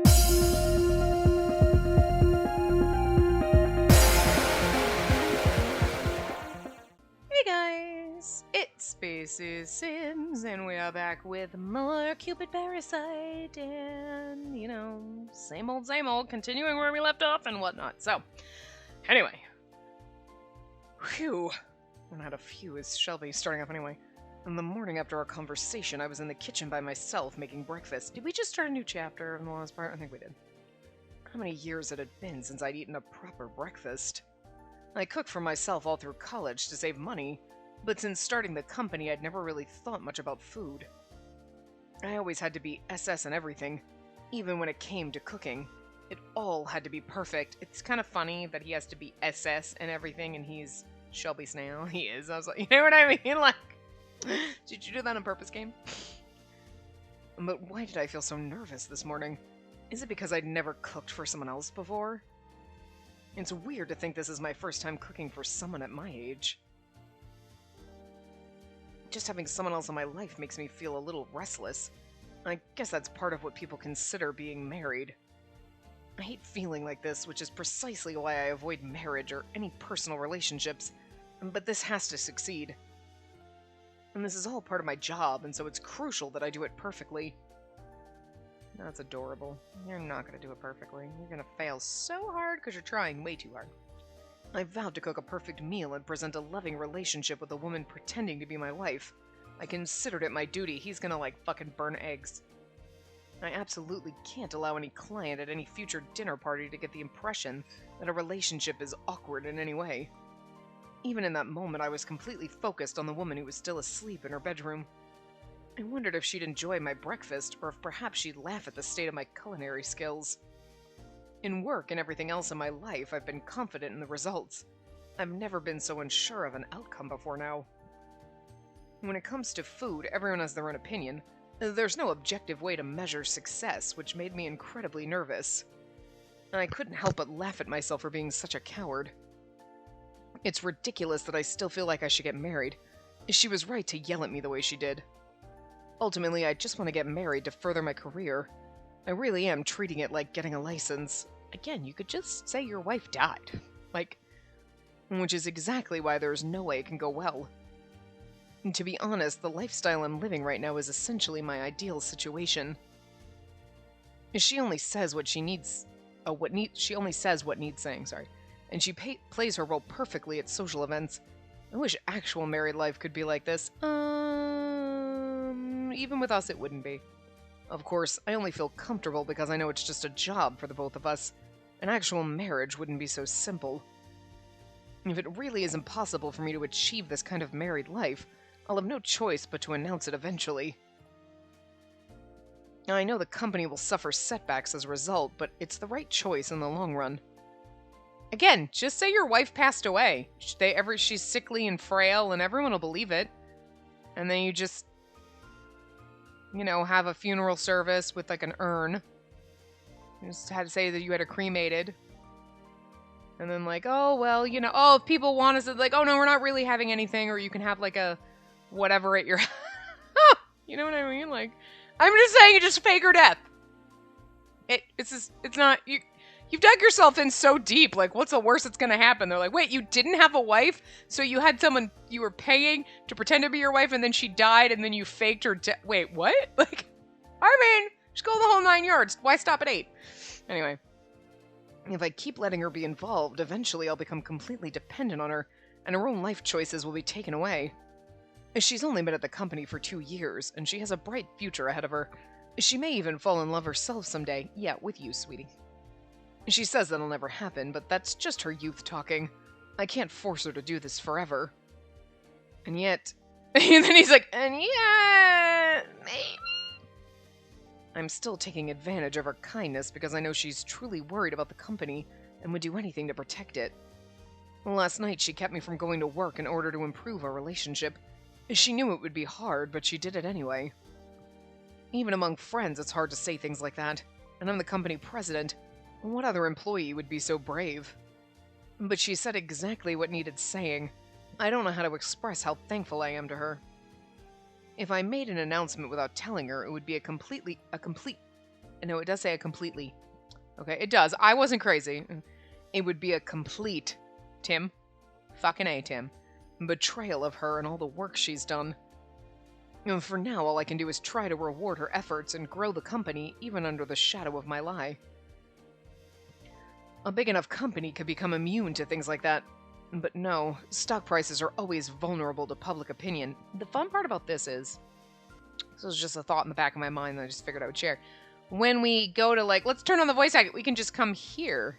Hey guys, it's Spacey Sims, and we are back with more Cupid Parasite, and, same old, continuing where we left off and whatnot. So, anyway. Phew. Not a few, is Shelby starting off anyway. In the morning after our conversation, I was in the kitchen by myself making breakfast. Did we just start a new chapter in the last part? I think we did. How many years it had been since I'd eaten a proper breakfast? I cooked for myself all through college to save money, but since starting the company, I'd never really thought much about food. I always had to be SS in everything, even when it came to cooking. It all had to be perfect. It's kind of funny that he has to be SS and everything, and he's Shelby Snail. He is. I was like, you know what I mean? Like, did you do that on purpose, game? But why did I feel so nervous this morning? Is it because I'd never cooked for someone else before? It's weird to think this is my first time cooking for someone at my age. Just having someone else in my life makes me feel a little restless. I guess that's part of what people consider being married. I hate feeling like this, which is precisely why I avoid marriage or any personal relationships, but this has to succeed. And this is all part of my job, and so it's crucial that I do it perfectly. That's adorable. You're not going to do it perfectly. You're going to fail so hard because you're trying way too hard. I vowed to cook a perfect meal and present a loving relationship with a woman pretending to be my wife. I considered it my duty. He's going to, like, fucking burn eggs. I absolutely can't allow any client at any future dinner party to get the impression that a relationship is awkward in any way. Even in that moment, I was completely focused on the woman who was still asleep in her bedroom. I wondered if she'd enjoy my breakfast, or if perhaps she'd laugh at the state of my culinary skills. In work and everything else in my life, I've been confident in the results. I've never been so unsure of an outcome before now. When it comes to food, everyone has their own opinion. There's no objective way to measure success, which made me incredibly nervous. I couldn't help but laugh at myself for being such a coward. It's ridiculous that I still feel like I should get married. She was right to yell at me the way she did. Ultimately, I just want to get married to further my career. I really am treating it like getting a license. Again, you could just say your wife died. Which is exactly why there's no way it can go well. And to be honest, the lifestyle I'm living right now is essentially my ideal situation. She only says what she needs... she only says what needs saying, sorry. And she plays her role perfectly at social events. I wish actual married life could be like this. Even with us, it wouldn't be. Of course, I only feel comfortable because I know it's just a job for the both of us. An actual marriage wouldn't be so simple. If it really is impossible for me to achieve this kind of married life, I'll have no choice but to announce it eventually. Now, I know the company will suffer setbacks as a result, but it's the right choice in the long run. Again, just say your wife passed away. She's sickly and frail, and everyone will believe it. And then you just, have a funeral service with, like, an urn. You just had to say that you had her cremated. And then, like, oh, well, if people want us to, like, oh, no, we're not really having anything, or you can have, like, a whatever at your... You know what I mean? Like, I'm just saying you just fake her death. It's not... You've dug yourself in so deep. Like, what's the worst that's going to happen? They're like, wait, you didn't have a wife? So you had someone you were paying to pretend to be your wife, and then she died, and then you faked her death. Wait, what? Like, I mean, just go the whole 9 yards. Why stop at 8? Anyway. If I keep letting her be involved, eventually I'll become completely dependent on her, and her own life choices will be taken away. She's only been at the company for 2 years, and she has a bright future ahead of her. She may even fall in love herself someday. Yeah, with you, sweetie. She says that'll never happen, but that's just her youth talking. I can't force her to do this forever. And yet... And then he's like, and yet... Maybe... I'm still taking advantage of her kindness because I know she's truly worried about the company and would do anything to protect it. Last night, she kept me from going to work in order to improve our relationship. She knew it would be hard, but she did it anyway. Even among friends, it's hard to say things like that. And I'm the company president. What other employee would be so brave? But she said exactly what needed saying. I don't know how to express how thankful I am to her. If I made an announcement without telling her, it would be a complete No, it does say a completely. Okay, it does. I wasn't crazy. It would be a complete, Tim. Fucking A, Tim. Betrayal of her and all the work she's done. And for now, all I can do is try to reward her efforts and grow the company, even under the shadow of my lie. A big enough company could become immune to things like that. But no, stock prices are always vulnerable to public opinion. The fun part about this is, this was just a thought in the back of my mind that I just figured I would share. When we go to, like, let's turn on the voice acting, we can just come here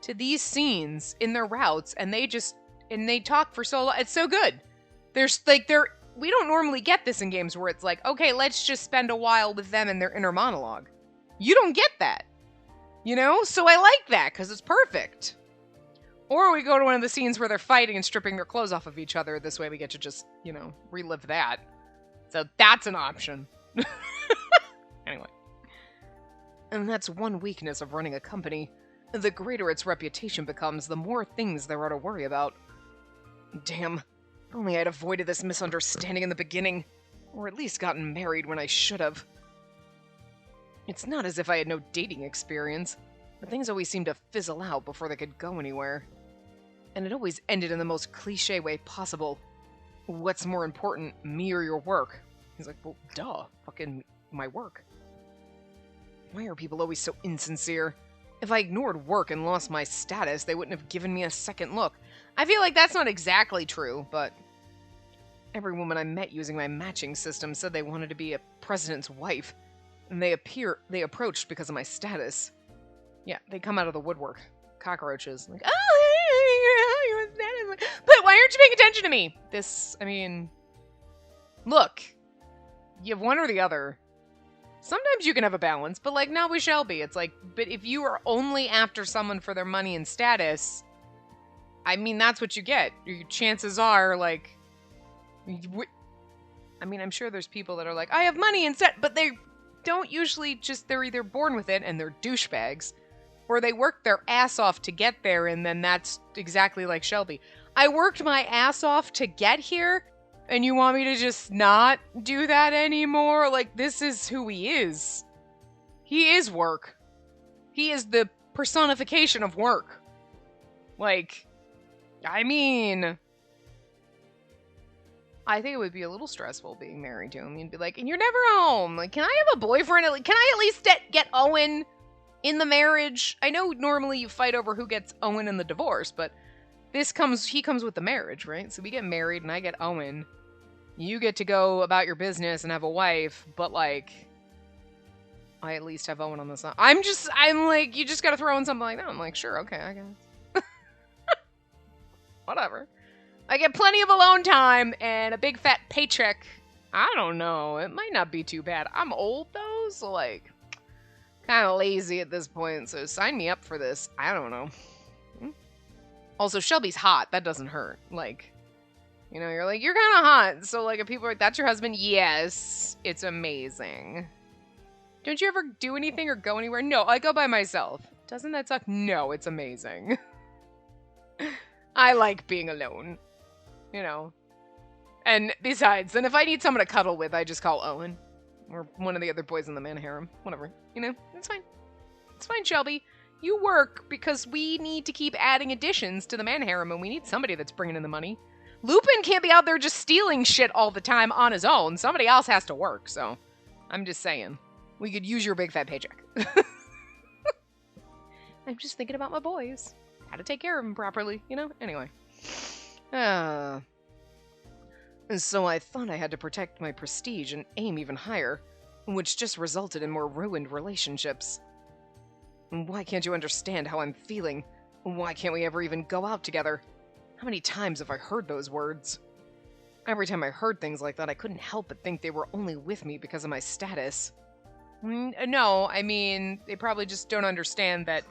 to these scenes in their routes, and they talk for so long. It's so good. We don't normally get this in games where it's like, okay, let's just spend a while with them and their inner monologue. You don't get that. You know? So I like that, because it's perfect. Or we go to one of the scenes where they're fighting and stripping their clothes off of each other. This way we get to just, relive that. So that's an option. Anyway. And that's one weakness of running a company. The greater its reputation becomes, the more things there are to worry about. Damn. If only I'd avoided this misunderstanding in the beginning. Or at least gotten married when I should have. It's not as if I had no dating experience, but things always seemed to fizzle out before they could go anywhere. And it always ended in the most cliche way possible. What's more important, me or your work? He's like, well, duh, fucking my work. Why are people always so insincere? If I ignored work and lost my status, they wouldn't have given me a second look. I feel like that's not exactly true, but every woman I met using my matching system said they wanted to be a president's wife, and they approached because of my status. Yeah, they come out of the woodwork. Cockroaches. Like, oh, you're a status. But why aren't you paying attention to me? Look, you have one or the other. Sometimes you can have a balance, but like, now we shall be. It's like, but if you are only after someone for their money and status, that's what you get. Your chances are, like, I'm sure there's people that are like, I have money instead, but they don't usually they're either born with it and they're douchebags, or they work their ass off to get there, and then that's exactly like Shelby. I worked my ass off to get here, and you want me to just not do that anymore? Like, this is who he is. He is work. He is the personification of work. Like, I think it would be a little stressful being married to him. You'd be like, and you're never home. Like, can I have a boyfriend? Can I at least get Owen in the marriage? I know normally you fight over who gets Owen in the divorce, but he comes with the marriage, right? So we get married and I get Owen. You get to go about your business and have a wife, but like, I at least have Owen on the side. I'm like, you just gotta throw in something like that. I'm like, sure, okay, I guess. Whatever. I get plenty of alone time and a big fat paycheck. I don't know. It might not be too bad. I'm old though, so like, kind of lazy at this point. So sign me up for this. I don't know. Also, Shelby's hot. That doesn't hurt. Like, you're like, you're kind of hot. So like, if people are like, that's your husband? Yes. It's amazing. Don't you ever do anything or go anywhere? No, I go by myself. Doesn't that suck? No, it's amazing. I like being alone. And besides, then if I need someone to cuddle with, I just call Owen. Or one of the other boys in the man harem. Whatever. It's fine. It's fine, Shelby. You work because we need to keep adding additions to the man harem, and we need somebody that's bringing in the money. Lupin can't be out there just stealing shit all the time on his own. Somebody else has to work, so I'm just saying. We could use your big fat paycheck. I'm just thinking about my boys. How to take care of them properly, Anyway. So I thought I had to protect my prestige and aim even higher, which just resulted in more ruined relationships. Why can't you understand how I'm feeling? Why can't we ever even go out together? How many times have I heard those words? Every time I heard things like that, I couldn't help but think they were only with me because of my status. No, they probably just don't understand that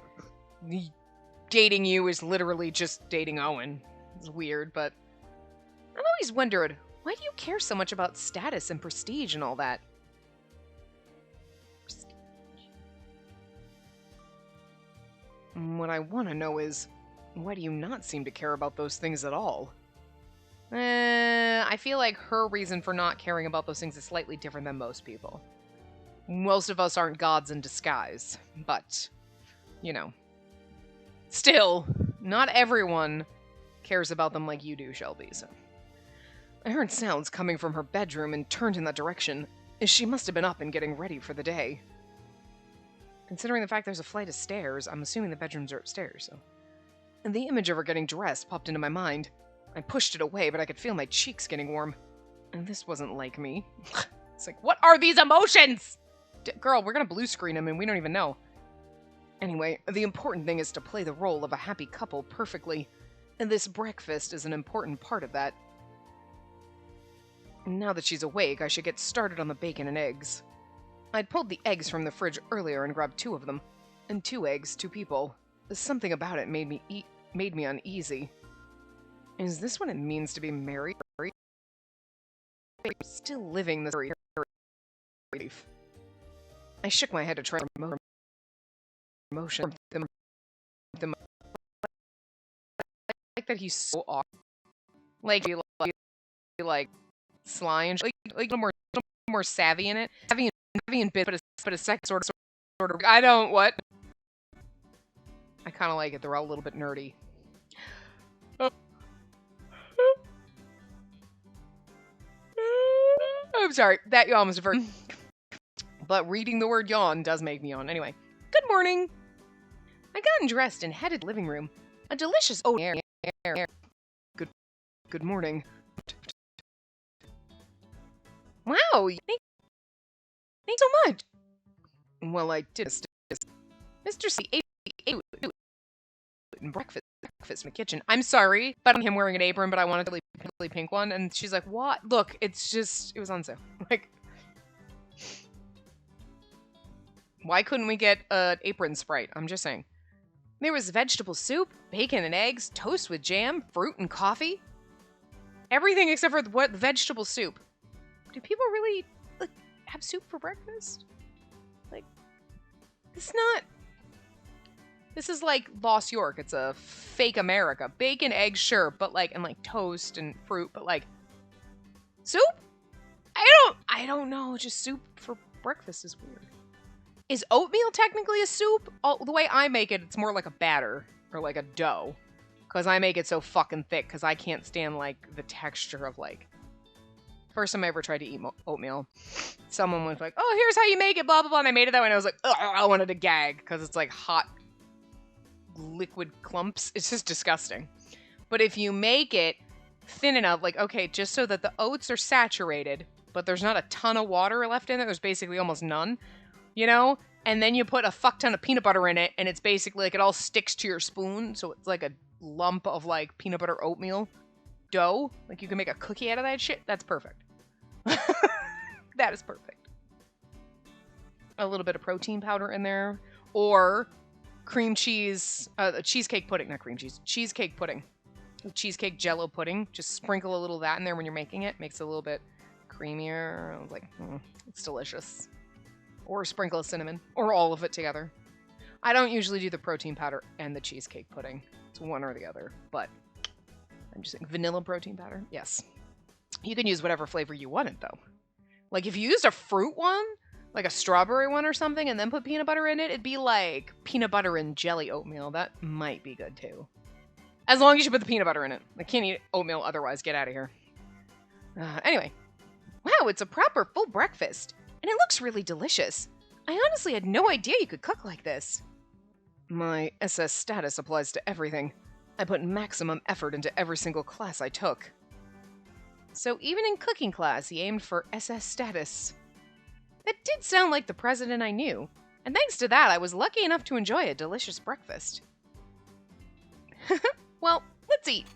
dating you is literally just dating Owen. It's weird, but I've always wondered, why do you care so much about status and prestige and all that? What I want to know is, why do you not seem to care about those things at all? I feel like her reason for not caring about those things is slightly different than most people. Most of us aren't gods in disguise, but, you know. Still, not everyone cares about them like you do, Shelby, so. I heard sounds coming from her bedroom and turned in that direction. She must have been up and getting ready for the day. Considering the fact there's a flight of stairs, I'm assuming the bedrooms are upstairs, so. And the image of her getting dressed popped into my mind. I pushed it away, but I could feel my cheeks getting warm. And this wasn't like me. It's like, what are these emotions? Girl, we're gonna blue screen them and we don't even know. Anyway, the important thing is to play the role of a happy couple perfectly. And this breakfast is an important part of that. Now that she's awake, I should get started on the bacon and eggs. I'd pulled the eggs from the fridge earlier and grabbed 2 of them. And 2 eggs, 2 people. Something about it made me uneasy. Is this what it means to be married? Still living this life. I shook my head to try to remove emotion. Like that he's so off. Like sly and like a little more savvy in it. Savvy and bit, but a sex sort of. I don't what. I kind of like it. They're all a little bit nerdy. I'm sorry. That yawn was very. But reading the word yawn does make me yawn. Anyway, good morning. I got dressed and headed to the living room. A delicious air. Good morning. Wow, thank you so much. Well, I did. Mr. C ate breakfast in the kitchen. I'm sorry, but I'm him wearing an apron, but I wanted a really pink one, and she's like, "What? Look, it's just it was on sale." Like, why couldn't we get an apron Sprite? I'm just saying. There was vegetable soup, bacon and eggs, toast with jam, fruit and coffee. Everything except for what vegetable soup. Do people really like have soup for breakfast? Like, it's not. This is like Lost York. It's a fake America. Bacon, eggs, sure, but like, and like toast and fruit, but like, soup? I don't know. Just soup for breakfast is weird. Is oatmeal technically a soup? Oh, the way I make it, it's more like a batter or like a dough. Because I make it so fucking thick because I can't stand like the texture of like. First time I ever tried to eat oatmeal, someone was like, "Oh, here's how you make it, blah, blah, blah." And I made it that way and I was like, ugh, I wanted to gag because it's like hot liquid clumps. It's just disgusting. But if you make it thin enough, like, okay, just so that the oats are saturated, but there's not a ton of water left in it, there's basically almost none, you know? And then you put a fuck ton of peanut butter in it, and it's basically like it all sticks to your spoon, so it's like a lump of like peanut butter oatmeal dough. Like you can make a cookie out of that shit. That's perfect. That is perfect. A little bit of protein powder in there, or cream cheese, cheesecake pudding, not cream cheese, cheesecake pudding. Cheesecake jello pudding. Just sprinkle a little of that in there when you're making it. Makes it a little bit creamier. I was like, it's delicious. Or sprinkle of cinnamon, or all of it together. I don't usually do the protein powder and the cheesecake pudding. It's one or the other, but I'm just saying vanilla protein powder. Yes. You can use whatever flavor you wanted, though. Like, if you used a fruit one, like a strawberry one or something, and then put peanut butter in it, it'd be like peanut butter and jelly oatmeal. That might be good, too. As long as you put the peanut butter in it. I can't eat oatmeal otherwise. Get out of here. Anyway. Wow, it's a proper full breakfast. And it looks really delicious. I honestly had no idea you could cook like this. My SS status applies to everything. I put maximum effort into every single class I took. So even in cooking class, he aimed for SS status. That did sound like the president I knew, and thanks to that, I was lucky enough to enjoy a delicious breakfast. Well, let's eat.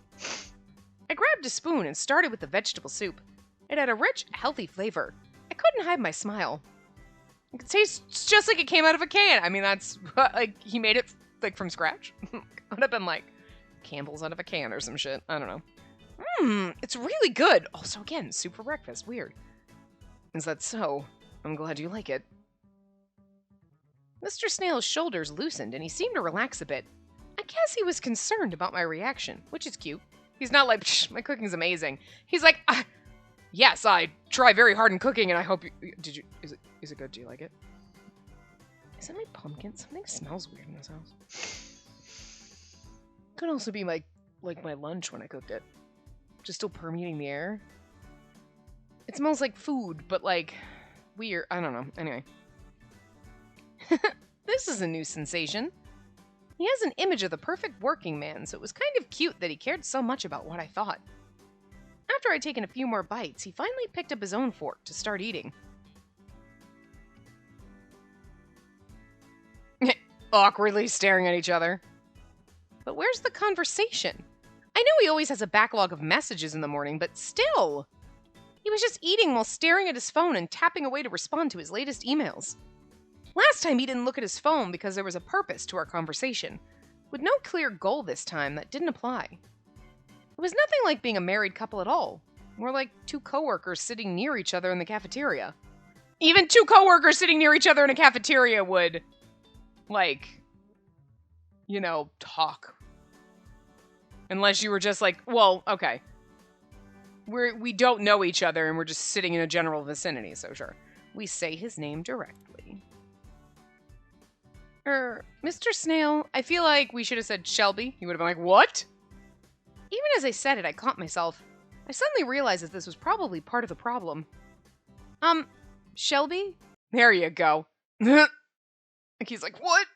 I grabbed a spoon and started with the vegetable soup. It had a rich, healthy flavor. I couldn't hide my smile. It tastes just like it came out of a can. I mean, that's, like, he made it, like, from scratch. It would have been, like, Campbell's out of a can or some shit. I don't know. It's really good. Also, again, soup for breakfast. Weird. Is that so? I'm glad you like it. Mr. Snail's shoulders loosened, and he seemed to relax a bit. I guess he was concerned about my reaction, which is cute. He's not like, my cooking's amazing. He's like, yes, I try very hard in cooking, and I hope you... Is it good? Do you like it? Is that my pumpkin? Something smells weird in this house. Could also be like my lunch when I cooked it. Just still permeating the air. It smells like food, but like weird. I don't know. Anyway. This is a new sensation. He has an image of the perfect working man, so it was kind of cute that he cared so much about what I thought. After I'd taken a few more bites, he finally picked up his own fork to start eating. Awkwardly staring at each other. But where's the conversation? I know he always has a backlog of messages in the morning, but still. He was just eating while staring at his phone and tapping away to respond to his latest emails. Last time he didn't look at his phone because there was a purpose to our conversation. With no clear goal this time, that didn't apply. It was nothing like being a married couple at all. More like two coworkers sitting near each other in the cafeteria. Even two coworkers sitting near each other in a cafeteria would, like, you know, talk. Unless you were just like, well, okay. We don't know each other and we're just sitting in a general vicinity, so sure. We say his name directly. Mr. Snail, I feel like we should have said Shelby. He would have been like, what? Even as I said it, I caught myself. I suddenly realized that this was probably part of the problem. Shelby? There you go. Like he's like, what?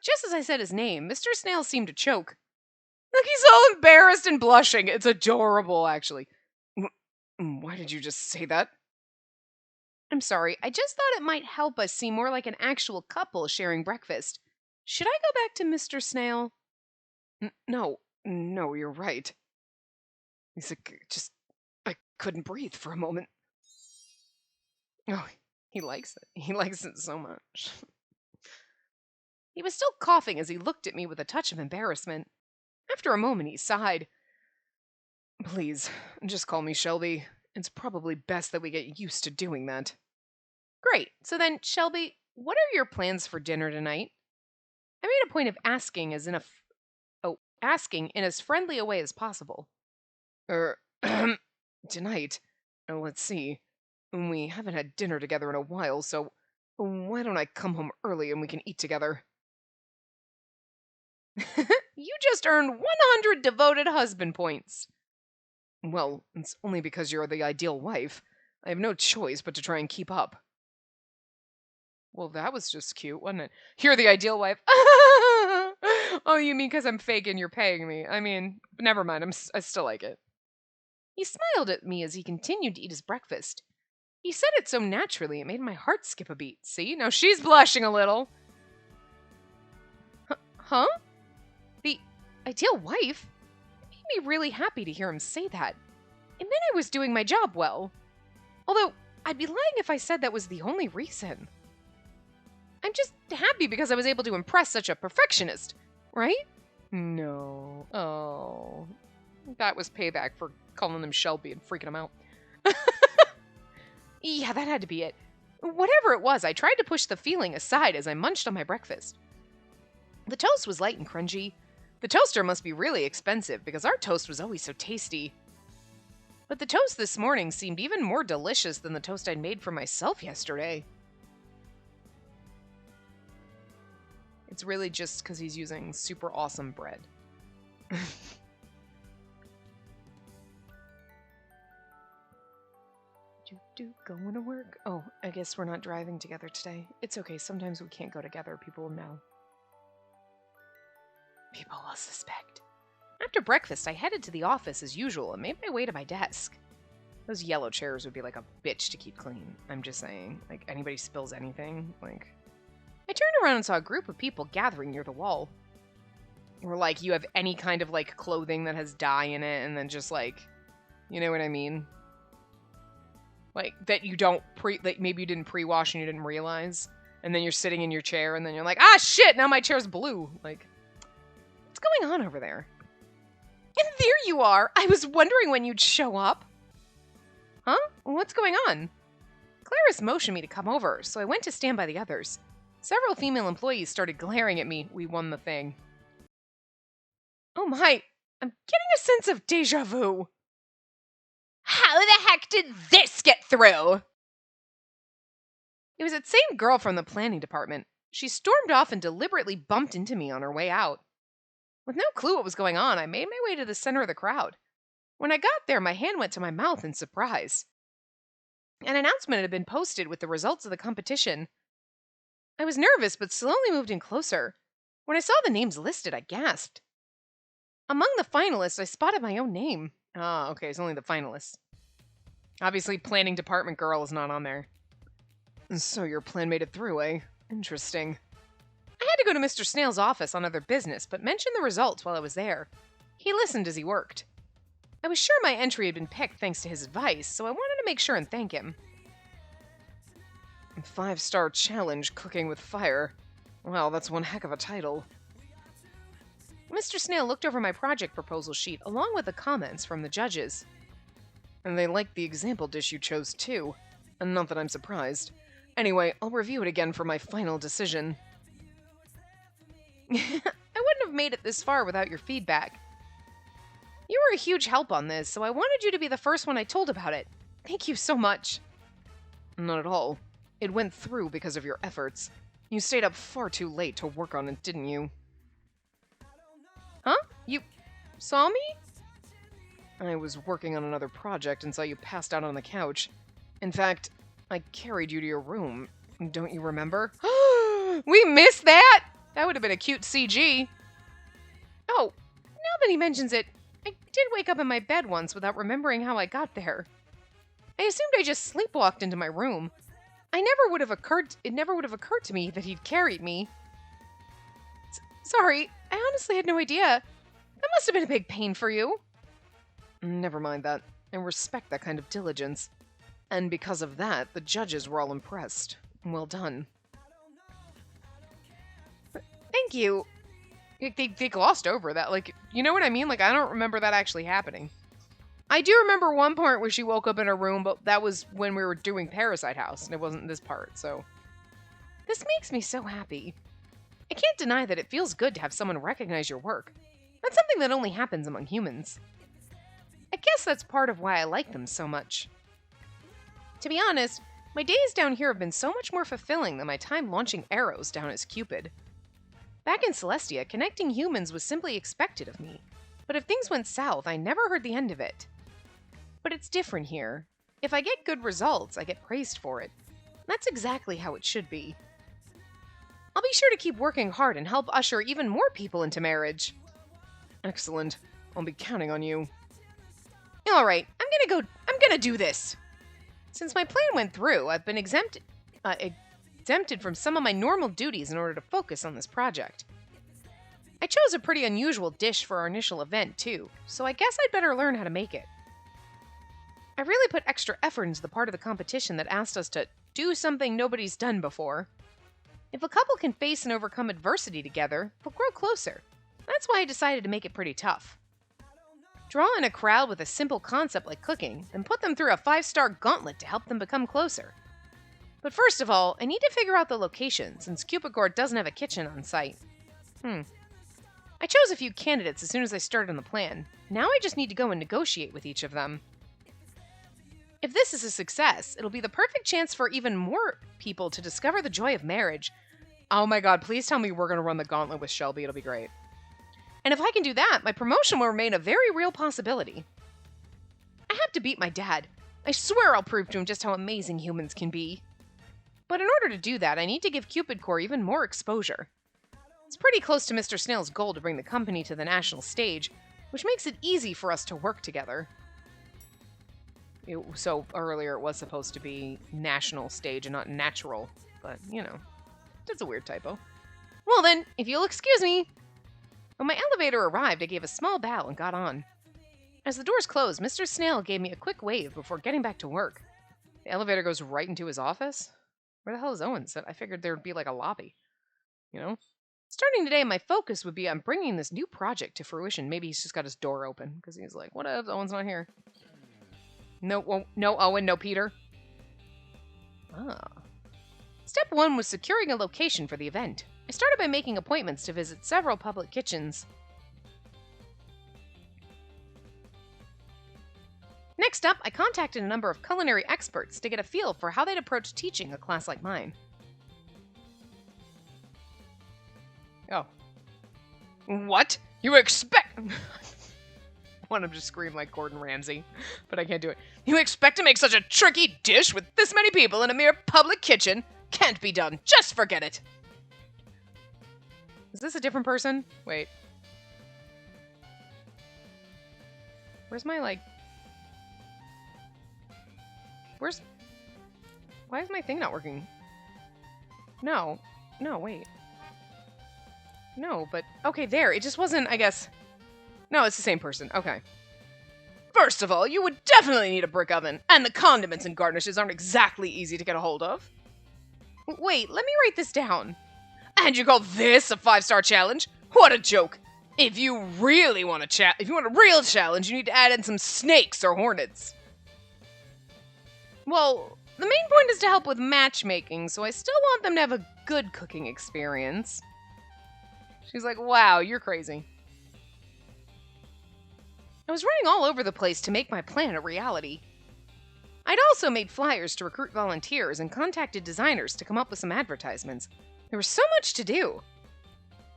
Just as I said his name, Mr. Snail seemed to choke. Like he's all embarrassed and blushing. It's adorable, actually. Why did you just say that? I'm sorry, I just thought it might help us seem more like an actual couple sharing breakfast. Should I go back to Mr. Snail? No, you're right. He's like, I couldn't breathe for a moment. Oh, he likes it. He likes it so much. He was still coughing as he looked at me with a touch of embarrassment. After a moment, he sighed. Please, just call me Shelby. It's probably best that we get used to doing that. Great. So then, Shelby, what are your plans for dinner tonight? I made a point of asking asking in as friendly a way as possible. Tonight? Let's see. We haven't had dinner together in a while, so why don't I come home early and we can eat together? You just earned 100 devoted husband points. Well, it's only because you're the ideal wife. I have no choice but to try and keep up. Well, that was just cute, wasn't it? You're the ideal wife. Oh, you mean because I'm fake and you're paying me? I mean, never mind. I still like it. He smiled at me as he continued to eat his breakfast. He said it so naturally, it made my heart skip a beat. See? Now she's blushing a little. Huh? The ideal wife? It made me really happy to hear him say that. It meant I was doing my job well. Although, I'd be lying if I said that was the only reason. I'm just happy because I was able to impress such a perfectionist, right? No. Oh. That was payback for calling him Shelby and freaking him out. Yeah, that had to be it. Whatever it was, I tried to push the feeling aside as I munched on my breakfast. The toast was light and crunchy. The toaster must be really expensive because our toast was always so tasty. But the toast this morning seemed even more delicious than the toast I'd made for myself yesterday. It's really just because he's using super awesome bread. Going to work? Oh, I guess we're not driving together today. It's okay, sometimes we can't go together. People will know. People will suspect. After breakfast, I headed to the office as usual and made my way to my desk. Those yellow chairs would be like a bitch to keep clean. I'm just saying. Like, anybody spills anything, like... I turned around and saw a group of people gathering near the wall. Or, like, you have any kind of, like, clothing that has dye in it, and then just, like... You know what I mean? Like, that you don't like, maybe you didn't pre-wash and you didn't realize. And then you're sitting in your chair, and then you're like, ah, shit, now my chair's blue. Like, what's going on over there? And there you are! I was wondering when you'd show up. Huh? What's going on? Clarice motioned me to come over, so I went to stand by the others. Several female employees started glaring at me. We won the thing. Oh my, I'm getting a sense of deja vu. How the heck did this get through? It was that same girl from the planning department. She stormed off and deliberately bumped into me on her way out. With no clue what was going on, I made my way to the center of the crowd. When I got there, my hand went to my mouth in surprise. An announcement had been posted with the results of the competition. I was nervous, but slowly moved in closer. When I saw the names listed, I gasped. Among the finalists, I spotted my own name. Ah, okay, it's only the finalists. Obviously, planning department girl is not on there. So your plan made it through, eh? Interesting. I had to go to Mr. Snail's office on other business, but mentioned the results while I was there. He listened as he worked. I was sure my entry had been picked thanks to his advice, so I wanted to make sure and thank him. 5-star challenge cooking with fire. Wow, that's one heck of a title. Mr. Snail looked over my project proposal sheet along with the comments from the judges. And they liked the example dish you chose too. And not that I'm surprised. Anyway, I'll review it again for my final decision. I wouldn't have made it this far without your feedback. You were a huge help on this, so I wanted you to be the first one I told about it. Thank you so much. Not at all. It went through because of your efforts. You stayed up far too late to work on it, didn't you? Huh? You saw me? I was working on another project and saw you passed out on the couch. In fact, I carried you to your room. Don't you remember? We missed that! That would have been a cute CG. Oh, now that he mentions it, I did wake up in my bed once without remembering how I got there. I assumed I just sleepwalked into my room. It never would have occurred to me that he'd carried me. Sorry, I honestly had no idea. That must have been a big pain for you. Never mind that. I respect that kind of diligence. And because of that, the judges were all impressed. Well done. Thank you. They glossed over that. Like, you know what I mean? Like, I don't remember that actually happening. I do remember one part where she woke up in her room, but that was when we were doing Parasite House, and it wasn't this part, so. This makes me so happy. I can't deny that it feels good to have someone recognize your work. That's something that only happens among humans. I guess that's part of why I like them so much. To be honest, my days down here have been so much more fulfilling than my time launching arrows down as Cupid. Back in Celestia, connecting humans was simply expected of me, but if things went south, I never heard the end of it. But it's different here. If I get good results, I get praised for it. That's exactly how it should be. I'll be sure to keep working hard and help usher even more people into marriage. Excellent. I'll be counting on you. Alright, I'm gonna do this. Since my plan went through, I've been exempted from some of my normal duties in order to focus on this project. I chose a pretty unusual dish for our initial event, too, so I guess I'd better learn how to make it. I really put extra effort into the part of the competition that asked us to do something nobody's done before. If a couple can face and overcome adversity together, they'll grow closer. That's why I decided to make it pretty tough. Draw in a crowd with a simple concept like cooking, then put them through a 5-star gauntlet to help them become closer. But first of all, I need to figure out the location, since Cupid doesn't have a kitchen on site. I chose a few candidates as soon as I started on the plan. Now I just need to go and negotiate with each of them. If this is a success, it'll be the perfect chance for even more people to discover the joy of marriage. Oh my god, please tell me we're going to run the gauntlet with Shelby, it'll be great. And if I can do that, my promotion will remain a very real possibility. I have to beat my dad. I swear I'll prove to him just how amazing humans can be. But in order to do that, I need to give Cupid even more exposure. It's pretty close to Mr. Snail's goal to bring the company to the national stage, which makes it easy for us to work together. So earlier it was supposed to be national stage and not natural, but, you know, that's a weird typo. Well then, if you'll excuse me. When my elevator arrived, I gave a small bow and got on. As the doors closed, Mr. Snail gave me a quick wave before getting back to work. The elevator goes right into his office? Where the hell is Owen? I figured there would be like a lobby. You know? Starting today, my focus would be on bringing this new project to fruition. Maybe he's just got his door open, because he's like, what if Owen's not here? No, no Owen, no Peter. Step 1 was securing a location for the event. I started by making appointments to visit several public kitchens. Next up, I contacted a number of culinary experts to get a feel for how they'd approach teaching a class like mine. Oh. What? You expect... I want him to scream like Gordon Ramsay, but I can't do it. You expect to make such a tricky dish with this many people in a mere public kitchen? Can't be done. Just forget it. Is this a different person? Wait. Where's my, like... Where's... Why is my thing not working? No. No, wait. No, but... Okay, there. It just wasn't, I guess... No, it's the same person. Okay. First of all, you would definitely need a brick oven, and the condiments and garnishes aren't exactly easy to get a hold of. Wait, let me write this down. And you call this a 5-star challenge? What a joke. If you really want if you want a real challenge, you need to add in some snakes or hornets. Well, the main point is to help with matchmaking, so I still want them to have a good cooking experience. She's like, wow, you're crazy. I was running all over the place to make my plan a reality. I'd also made flyers to recruit volunteers and contacted designers to come up with some advertisements. There was so much to do.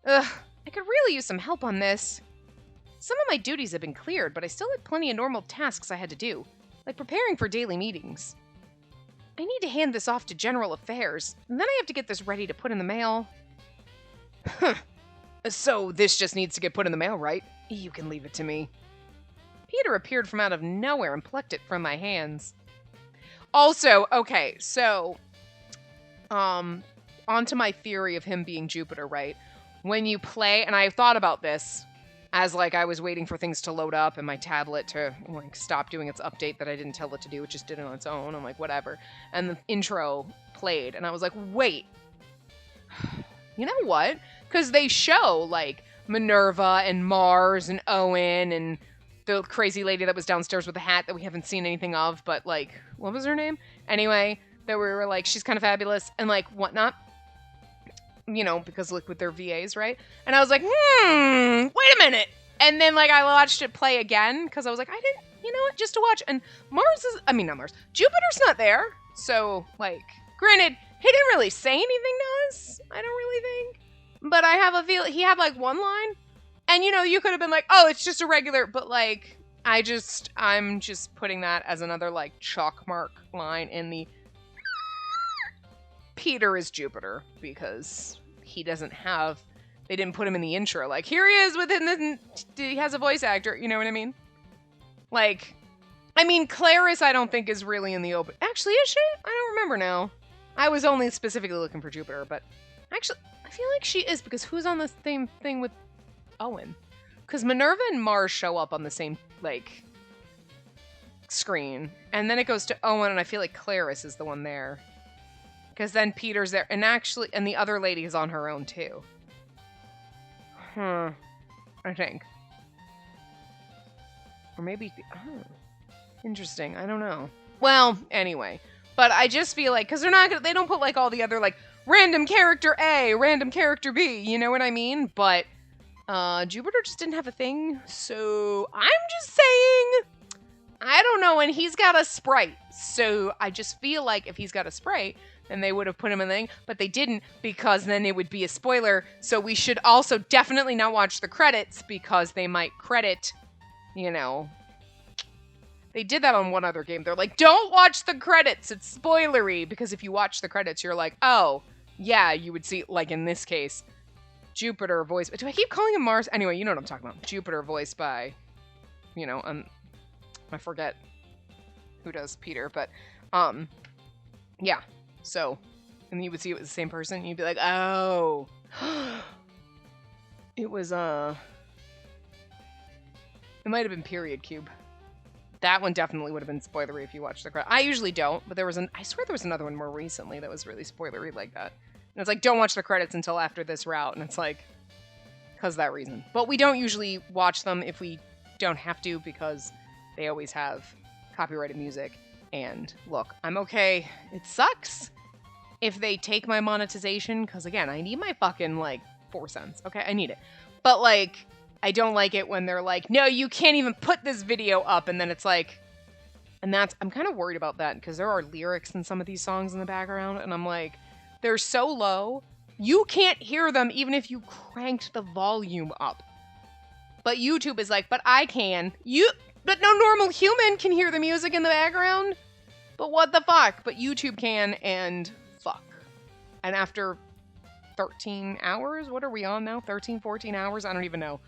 Ugh, I could really use some help on this. Some of my duties had been cleared, but I still had plenty of normal tasks I had to do, like preparing for daily meetings. I need to hand this off to General Affairs, and then I have to get this ready to put in the mail. Huh. So this just needs to get put in the mail, right? You can leave it to me. Peter appeared from out of nowhere and plucked it from my hands. Also, okay, so, onto my theory of him being Jupiter, right? When you play, and I thought about this as, like, I was waiting for things to load up and my tablet to, like, stop doing its update that I didn't tell it to do. It just did it on its own. I'm like, whatever. And the intro played, and I was like, wait. You know what? Because they show, like, Minerva and Mars and Owen and the crazy lady that was downstairs with the hat that we haven't seen anything of, but, like, what was her name? Anyway, that we were like, she's kind of fabulous and, like, whatnot. You know, because, like, with their VAs, right? And I was like, wait a minute! And then, like, I watched it play again, because I was like, I didn't, you know what, just to watch. And not Mars. Jupiter's not there. So, like, granted, he didn't really say anything to us, I don't really think. But I have a feel, he had, like, one line. And, you know, you could have been like, oh, it's just a regular, but, like, I'm just putting that as another, like, chalk mark line in the Peter is Jupiter, because he doesn't have, they didn't put him in the intro, like, here he is within the, he has a voice actor, you know what I mean? Like, I mean, Clarice I don't think is really in the open, actually, is she? I don't remember now. I was only specifically looking for Jupiter, but actually, I feel like she is, because who's on the same thing with Owen? Because Minerva and Mars show up on the same, like, screen. And then it goes to Owen, and I feel like Clarice is the one there. Because then Peter's there. And actually, and the other lady is on her own, too. I think. Or maybe, interesting. I don't know. Well, anyway. But I just feel like, because they don't put, like, all the other, like, random character A, random character B, you know what I mean? But Jupiter just didn't have a thing, so I'm just saying, I don't know, and he's got a sprite, so I just feel like if he's got a sprite, then they would have put him in the thing, but they didn't, because then it would be a spoiler, so we should also definitely not watch the credits, because they might credit, you know, they did that on one other game, they're like, don't watch the credits, it's spoilery, because if you watch the credits, you're like, oh, yeah, you would see, like in this case, Jupiter voiced... Do I keep calling him Mars? Anyway, you know what I'm talking about. Jupiter voiced by, you know, I forget who does Peter, but, yeah. So, and you would see it was the same person, and you'd be like, oh. It was, it might have been Period Cube. That one definitely would have been spoilery if you watched the credit. I usually don't, but I swear there was another one more recently that was really spoilery like that. And it's like, don't watch the credits until after this route. And it's like, because that reason. But we don't usually watch them if we don't have to, because they always have copyrighted music. And look, I'm okay. It sucks if they take my monetization, because again, I need my fucking, like, 4 cents. Okay, I need it. But, like, I don't like it when they're like, no, you can't even put this video up. And then it's like, And I'm kind of worried about that because there are lyrics in some of these songs in the background, and I'm like, they're so low, you can't hear them even if you cranked the volume up. But YouTube is like, but I can. But no normal human can hear the music in the background. But what the fuck? But YouTube can, and fuck. And after 13 hours, what are we on now? 13, 14 hours? I don't even know.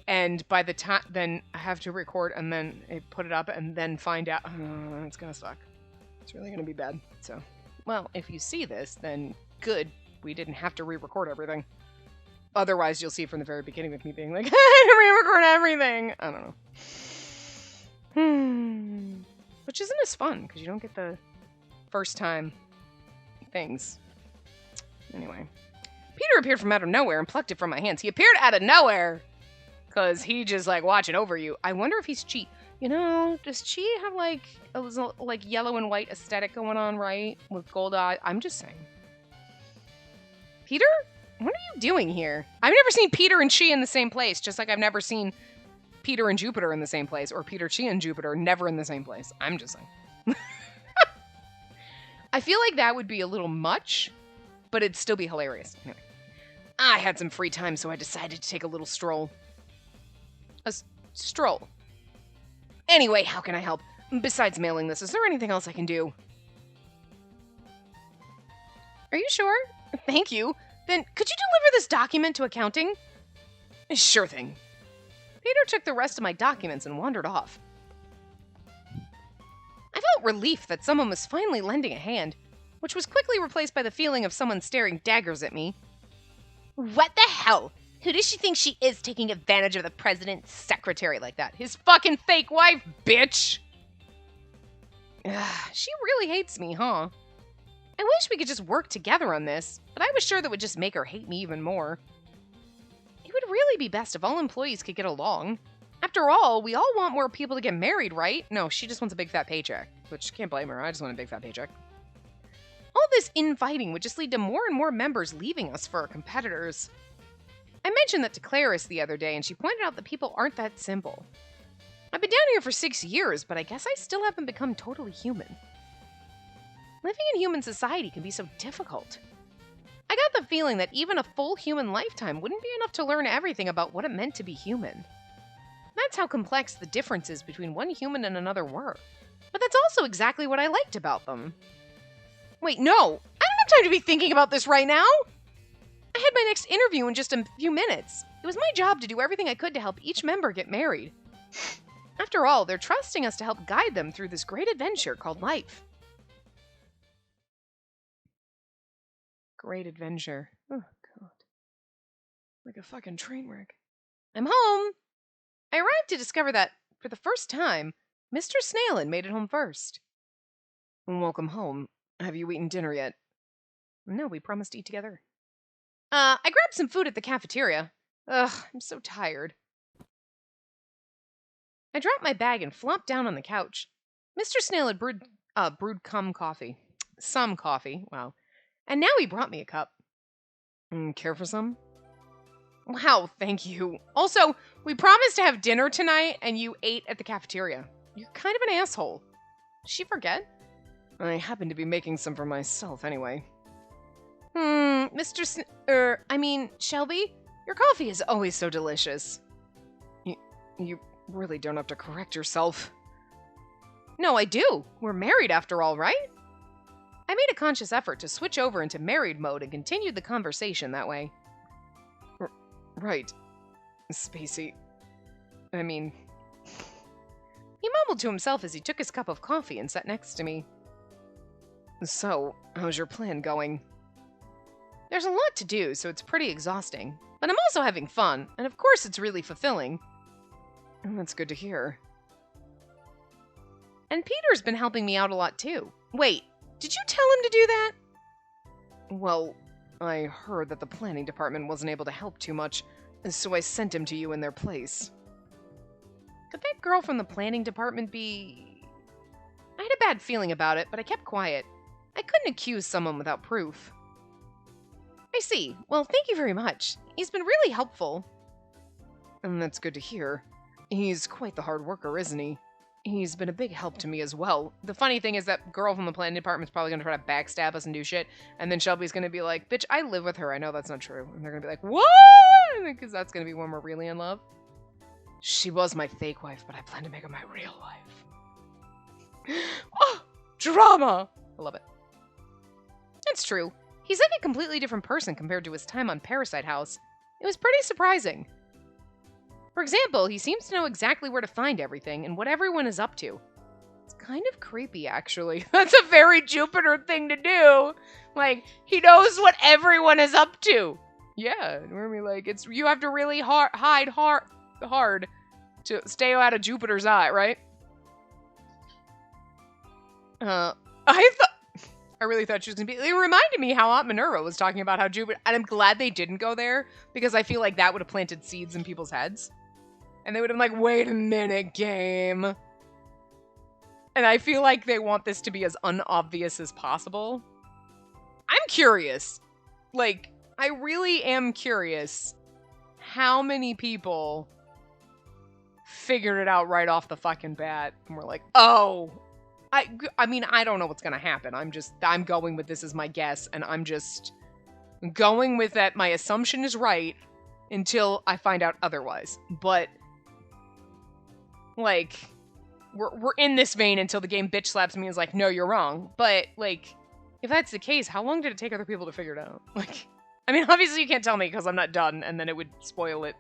And by the time, then I have to record and then put it up and then find out. It's gonna suck. It's really gonna be bad. So, well, if you see this, then good. We didn't have to re-record everything. Otherwise, you'll see from the very beginning with me being like, I had to re-record everything. I don't know. Which isn't as fun, because you don't get the first time things. Anyway. Peter appeared from out of nowhere and plucked it from my hands. He appeared out of nowhere! Because he just, like, watching over you. I wonder if he's Chi. You know, does Chi have, like, a like, yellow and white aesthetic going on, right? With gold eyes? I'm just saying. Peter? What are you doing here? I've never seen Peter and Chi in the same place, just like I've never seen Peter and Jupiter in the same place, or Peter, Chi, and Jupiter never in the same place. I'm just saying. I feel like that would be a little much, but it'd still be hilarious. Anyway. I had some free time, so I decided to take a little stroll. A stroll. Anyway, how can I help? Besides mailing this, is there anything else I can do? Are you sure? Thank you. Then, could you deliver this document to accounting? Sure thing. Peter took the rest of my documents and wandered off. I felt relief that someone was finally lending a hand, which was quickly replaced by the feeling of someone staring daggers at me. What the hell? Who does she think she is taking advantage of the president's secretary like that? His fucking fake wife, bitch! She really hates me, huh? I wish we could just work together on this, but I was sure that would just make her hate me even more. It would really be best if all employees could get along. After all, we all want more people to get married, right? No, she just wants a big fat paycheck, which can't blame her. I just want a big fat paycheck. All this infighting would just lead to more and more members leaving us for our competitors. I mentioned that to Clarice the other day, and she pointed out that people aren't that simple. I've been down here for 6 years, but I guess I still haven't become totally human. Living in human society can be so difficult. I got the feeling that even a full human lifetime wouldn't be enough to learn everything about what it meant to be human. That's how complex the differences between one human and another were. But that's also exactly what I liked about them. Wait, no! I don't have time to be thinking about this right now! I had my next interview in just a few minutes. It was my job to do everything I could to help each member get married. After all, they're trusting us to help guide them through this great adventure called life. Great adventure. Oh, God. Like a fucking train wreck. I'm home! I arrived to discover that, for the first time, Mr. Snail had made it home first. Welcome home. Have you eaten dinner yet? No, we promised to eat together. I grabbed some food at the cafeteria. Ugh, I'm so tired. I dropped my bag and flopped down on the couch. Mr. Snail had brewed coffee. Some coffee, wow. And now he brought me a cup. Care for some? Wow, thank you. Also, we promised to have dinner tonight, and you ate at the cafeteria. You're kind of an asshole. Did she forget? I happen to be making some for myself anyway. Shelby, your coffee is always so delicious. You really don't have to correct yourself. No, I do. We're married after all, right? I made a conscious effort to switch over into married mode and continued the conversation that way. Right. Spacey. He mumbled to himself as he took his cup of coffee and sat next to me. So, how's your plan going? There's a lot to do, so it's pretty exhausting. But I'm also having fun, and of course it's really fulfilling. That's good to hear. And Peter's been helping me out a lot too. Wait, did you tell him to do that? Well, I heard that the planning department wasn't able to help too much, so I sent him to you in their place. Could that girl from the planning department be... I had a bad feeling about it, but I kept quiet. I couldn't accuse someone without proof. I see. Well, thank you very much. He's been really helpful. And that's good to hear. He's quite the hard worker, isn't he? He's been a big help to me as well. The funny thing is that girl from the planning department's probably going to try to backstab us and do shit. And then Shelby's going to be like, bitch, I live with her. I know that's not true. And they're going to be like, what? Because that's going to be when we're really in love. She was my fake wife, but I plan to make her my real wife. Oh, drama! I love it. It's true. He's like a completely different person compared to his time on Parasite House. It was pretty surprising. For example, he seems to know exactly where to find everything and what everyone is up to. It's kind of creepy, actually. That's a very Jupiter thing to do. Like, he knows what everyone is up to. Yeah, I mean, like, you have to really hide hard to stay out of Jupiter's eye, right? I really thought she was gonna be. It reminded me how Aunt Minerva was talking about how Jupiter, and I'm glad they didn't go there because I feel like that would have planted seeds in people's heads. And they would have been like, wait a minute, game. And I feel like they want this to be as unobvious as possible. I'm curious. Like, I really am curious how many people figured it out right off the fucking bat and were like, oh, I mean, I don't know what's going to happen. I'm going with this as my guess, and I'm just going with that my assumption is right until I find out otherwise. But like, we're in this vein until the game bitch slaps me and is like, no, you're wrong. But, like, if that's the case, how long did it take other people to figure it out? Like, I mean, obviously you can't tell me because I'm not done, and then it would spoil it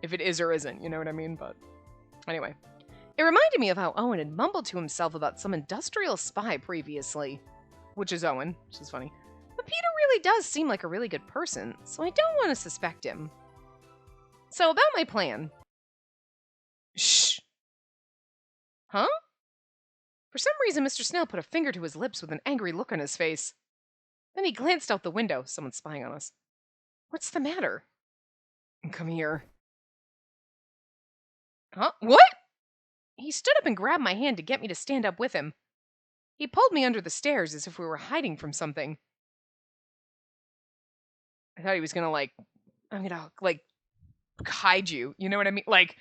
if it is or isn't, you know what I mean? But anyway. It reminded me of how Owen had mumbled to himself about some industrial spy previously. Which is Owen, which is funny. But Peter really does seem like a really good person, so I don't want to suspect him. So about my plan. Shh. Huh? For some reason, Mr. Snail put a finger to his lips with an angry look on his face. Then he glanced out the window. Someone's spying on us. What's the matter? Come here. Huh? What? He stood up and grabbed my hand to get me to stand up with him. He pulled me under the stairs as if we were hiding from something. I thought he was gonna, like, I'm gonna, like, hide you. You know what I mean? Like,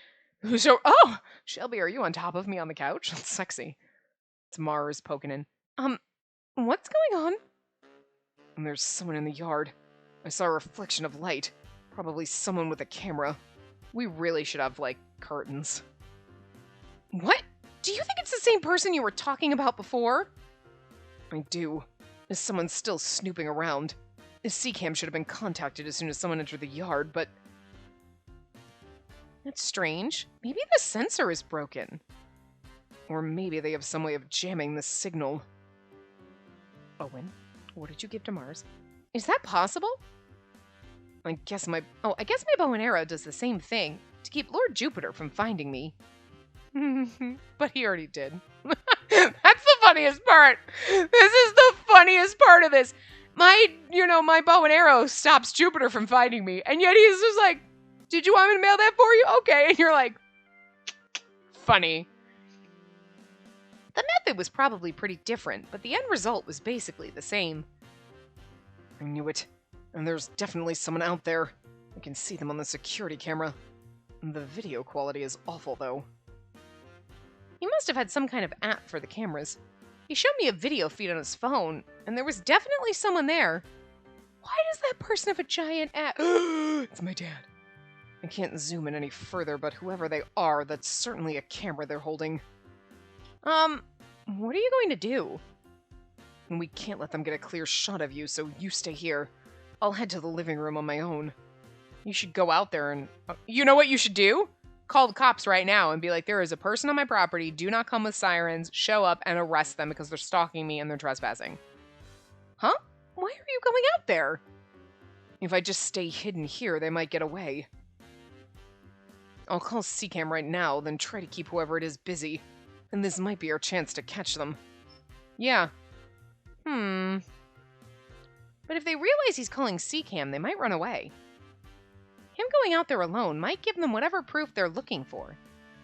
so, oh, Shelby, are you on top of me on the couch? That's sexy. It's Mars poking in. What's going on? And there's someone in the yard. I saw a reflection of light. Probably someone with a camera. We really should have, like, curtains. What? Do you think it's the same person you were talking about before? I do. Is someone still snooping around? The C-cam should have been contacted as soon as someone entered the yard, but... That's strange. Maybe the sensor is broken. Or maybe they have some way of jamming the signal. Owen, what did you give to Mars? Is that possible? I guess my bow and arrow does the same thing, to keep Lord Jupiter from finding me. But he already did. That's the funniest part. This is the funniest part of this. My bow and arrow stops Jupiter from finding me. And yet he's just like, did you want me to mail that for you? Okay. And you're like, funny. The method was probably pretty different, but the end result was basically the same. I knew it. And there's definitely someone out there. I can see them on the security camera. The video quality is awful, though. He must have had some kind of app for the cameras. He showed me a video feed on his phone, and there was definitely someone there. Why does that person have a giant app? It's my dad. I can't zoom in any further, but whoever they are, that's certainly a camera they're holding. What are you going to do? We can't let them get a clear shot of you, so you stay here. I'll head to the living room on my own. You should go out there and... you know what you should do? Call the cops right now and be like, there is a person on my property, do not come with sirens, show up and arrest them because they're stalking me and they're trespassing. Huh? Why are you going out there? If I just stay hidden here, they might get away. I'll call C-Cam right now, then try to keep whoever it is busy. And this might be our chance to catch them. Yeah. But if they realize he's calling C-Cam, they might run away. Him going out there alone might give them whatever proof they're looking for.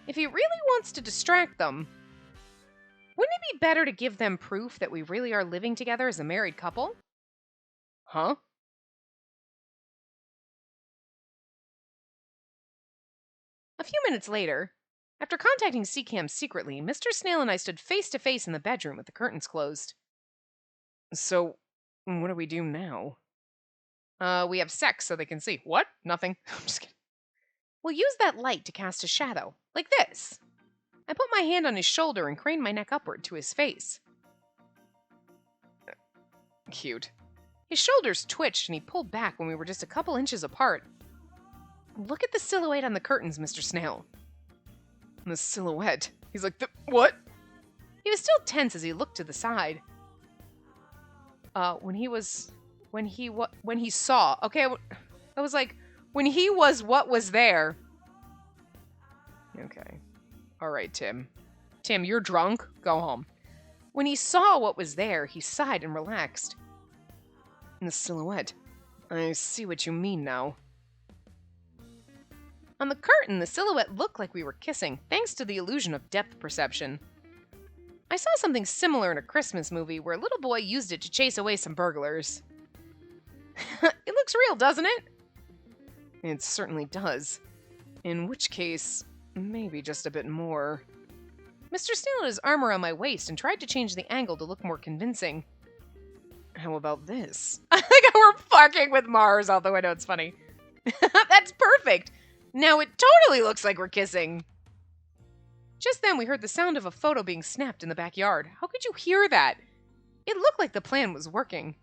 If he really wants to distract them, wouldn't it be better to give them proof that we really are living together as a married couple? Huh? A few minutes later, After contacting CCAM secretly, Mr. Snail and I stood face to face in the bedroom with the curtains closed. So, what do we do now? We have sex so they can see. What? Nothing. I'm just kidding. We'll use that light to cast a shadow, like this. I put my hand on his shoulder and craned my neck upward to his face. Cute. His shoulders twitched and he pulled back when we were just a couple inches apart. Look at the silhouette on the curtains, Mr. Snail. The silhouette. He's like, what? He was still tense as he looked to the side. When he saw. Okay, I was like, when he was what was there. Okay. All right, Tim. Tim, you're drunk. Go home. When he saw what was there, he sighed and relaxed. The silhouette. I see what you mean now. On the curtain, the silhouette looked like we were kissing, thanks to the illusion of depth perception. I saw something similar in a Christmas movie where a little boy used it to chase away some burglars. It looks real, doesn't it? It certainly does. In which case, maybe just a bit more. Mr. Snail had his arm around my waist and tried to change the angle to look more convincing. How about this? I think we're fucking with Mars, although I know it's funny. That's perfect! Now it totally looks like we're kissing. Just then we heard the sound of a photo being snapped in the backyard. How could you hear that? It looked like the plan was working.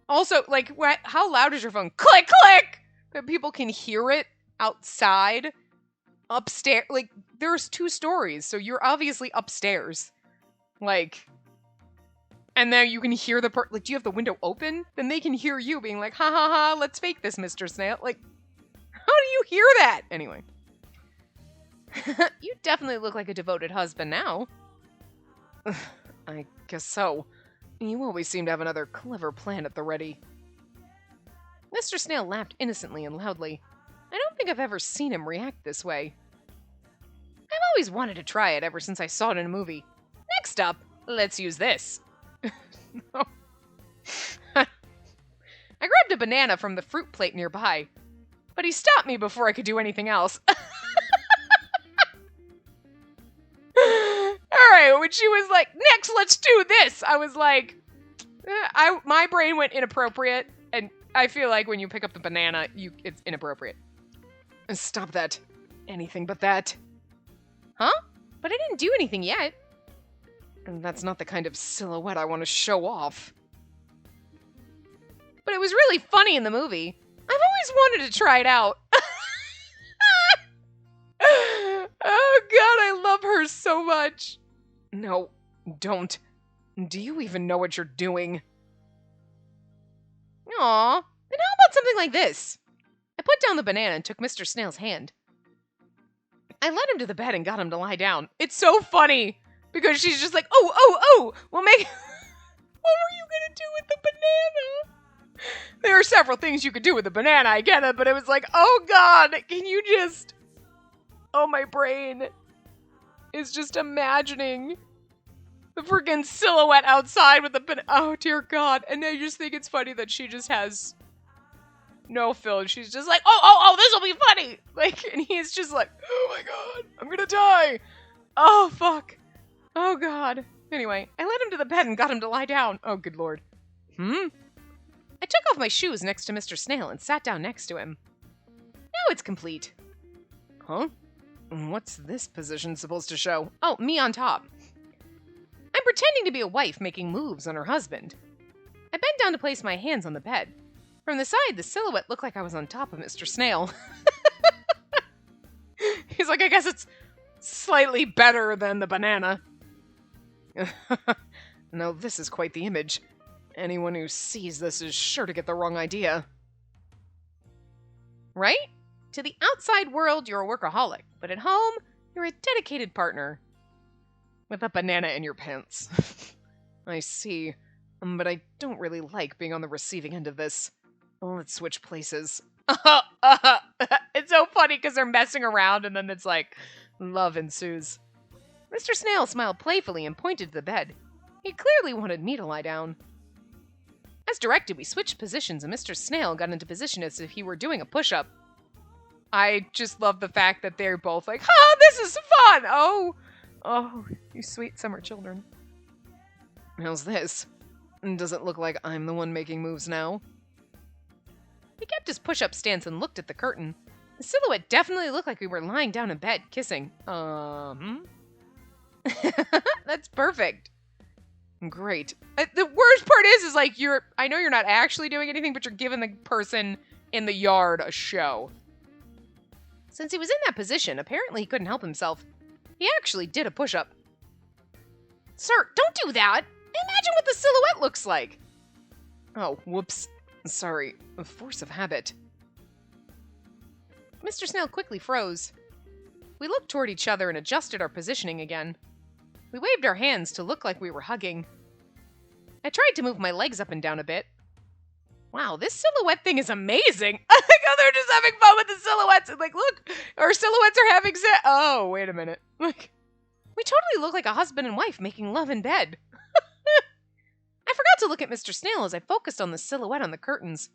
Also, like, how loud is your phone? Click, click! That people can hear it outside, upstairs. Like, there's 2 stories, so you're obviously upstairs. Like, and then you can hear like, do you have the window open? Then they can hear you being like, ha ha ha, let's fake this, Mr. Snail. Like, how do you hear that? Anyway. You definitely look like a devoted husband now. I guess so. You always seem to have another clever plan at the ready. Mr. Snail laughed innocently and loudly. I don't think I've ever seen him react this way. I've always wanted to try it ever since I saw it in a movie. Next up, let's use this. No. I grabbed a banana from the fruit plate nearby, but he stopped me before I could do anything else. Alright, when she was like, next, let's do this, I was like, my brain went inappropriate, and I feel like when you pick up the banana, it's inappropriate. Stop that. Anything but that. Huh? But I didn't do anything yet. And that's not the kind of silhouette I want to show off. But it was really funny in the movie. I've always wanted to try it out. Oh god, I love her so much. No, don't. Do you even know what you're doing? Aw, then how about something like this? I put down the banana and took Mr. Snail's hand. I led him to the bed and got him to lie down. It's so funny, because she's just like, oh, we'll make... What were you gonna do with the banana? There are several things you could do with the banana, I get it, but it was like, oh god, can you just... Oh, my brain is just imagining the freaking silhouette outside with the banana. Oh, dear god. And I just think it's funny that she just has no fill. She's just like, oh, this will be funny. Like, and he's just like, oh my god, I'm gonna die. Oh, fuck. Oh, god. Anyway, I led him to the bed and got him to lie down. Oh, good lord. I took off my shoes next to Mr. Snail and sat down next to him. Now it's complete. Huh? What's this position supposed to show? Oh, me on top. I'm pretending to be a wife making moves on her husband. I bent down to place my hands on the bed. From the side, the silhouette looked like I was on top of Mr. Snail. He's like, I guess it's slightly better than the banana. No, this is quite the image. Anyone who sees this is sure to get the wrong idea. Right? To the outside world, you're a workaholic, but at home, you're a dedicated partner. With a banana in your pants. I see, but I don't really like being on the receiving end of this. Let's switch places. It's so funny because they're messing around and then it's like, love ensues. Mr. Snail smiled playfully and pointed to the bed. He clearly wanted me to lie down. As directed, we switched positions and Mr. Snail got into position as if he were doing a push-up. I just love the fact that they're both like, "Oh, this is fun!" Oh, you sweet summer children. How's this? Does it look like I'm the one making moves now? He kept his push-up stance and looked at the curtain. The silhouette definitely looked like we were lying down in bed, kissing. That's perfect. Great. The worst part is like I know you're not actually doing anything, but you're giving the person in the yard a show. Since he was in that position, apparently he couldn't help himself. He actually did a push-up. Sir, don't do that! Imagine what the silhouette looks like! Oh, whoops. Sorry. A force of habit. Mr. Snail quickly froze. We looked toward each other and adjusted our positioning again. We waved our hands to look like we were hugging. I tried to move my legs up and down a bit. Wow, this silhouette thing is amazing! I think they're just having fun with the silhouettes. And like, look, our silhouettes are having sex. Oh, wait a minute. Like, we totally look like a husband and wife making love in bed. I forgot to look at Mr. Snail as I focused on the silhouette on the curtains.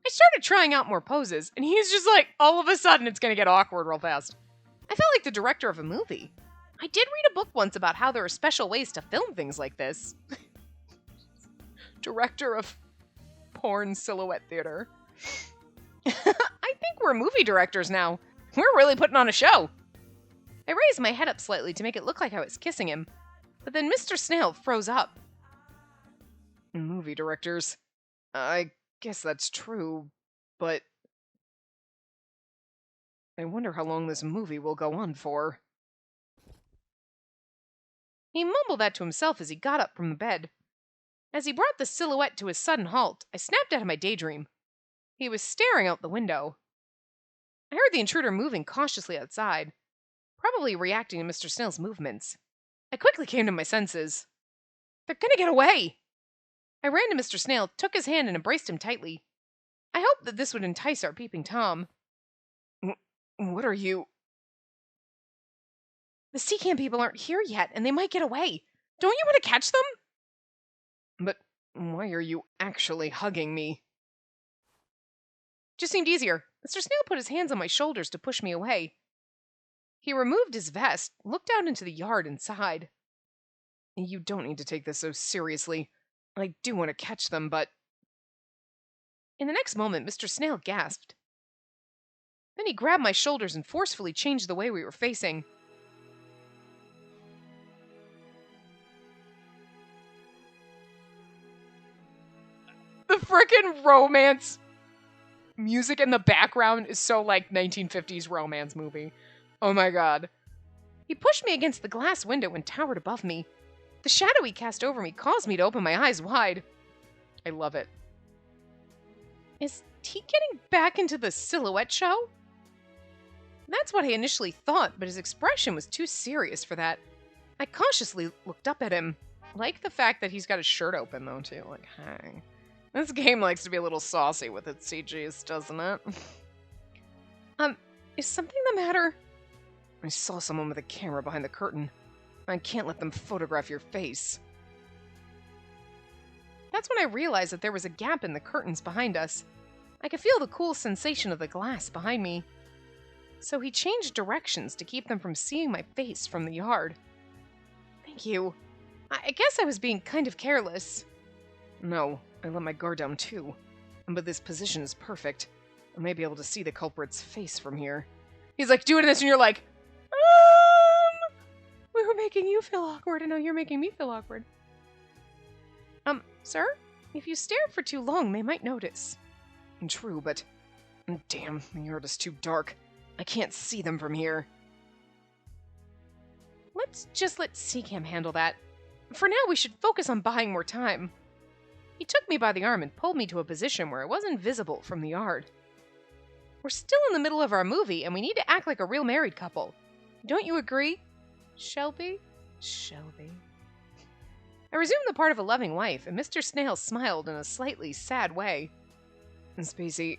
I started trying out more poses, and he's just like, all of a sudden it's gonna get awkward real fast. I felt like the director of a movie. I did read a book once about how there are special ways to film things like this. Director of porn silhouette theater. I think we're movie directors now. We're really putting on a show. I raised my head up slightly to make it look like I was kissing him, but then Mr. Snail froze up. Movie directors. I guess that's true, but I wonder how long this movie will go on for. He mumbled that to himself as he got up from the bed. As he brought the silhouette to a sudden halt, I snapped out of my daydream. He was staring out the window. I heard the intruder moving cautiously outside, probably reacting to Mr. Snail's movements. I quickly came to my senses. They're gonna get away! I ran to Mr. Snail, took his hand, and embraced him tightly. I hoped that this would entice our peeping Tom. What are you? The sea camp people aren't here yet, and they might get away. Don't you want to catch them? But why are you actually hugging me? Just seemed easier. Mr. Snail put his hands on my shoulders to push me away. He removed his vest, looked out into the yard, and sighed. You don't need to take this so seriously. I do want to catch them, but... In the next moment, Mr. Snail gasped. Then he grabbed my shoulders and forcefully changed the way we were facing. The frickin' romance music in the background is so like 1950s romance movie. Oh my god. He pushed me against the glass window and towered above me. The shadow he cast over me caused me to open my eyes wide. I love it. Is he getting back into the silhouette show? That's what I initially thought, but his expression was too serious for that. I cautiously looked up at him. Like the fact that he's got his shirt open, though, too. Like, hey. This game likes to be a little saucy with its CGs, doesn't it? Is something the matter? I saw someone with a camera behind the curtain. I can't let them photograph your face. That's when I realized that there was a gap in the curtains behind us. I could feel the cool sensation of the glass behind me. So he changed directions to keep them from seeing my face from the yard. Thank you. I guess I was being kind of careless. No, I let my guard down too. But this position is perfect. I may be able to see the culprit's face from here. He's like doing this and you're like, we were making you feel awkward, and now you're making me feel awkward. Sir? If you stare for too long, they might notice. True, but... Damn, the yard is too dark. I can't see them from here. Let's just let Seacam handle that. For now, we should focus on buying more time. He took me by the arm and pulled me to a position where I wasn't visible from the yard. We're still in the middle of our movie, and we need to act like a real married couple. Don't you agree? Shelby? Shelby. I resumed the part of a loving wife, and Mr. Snail smiled in a slightly sad way. Spacey,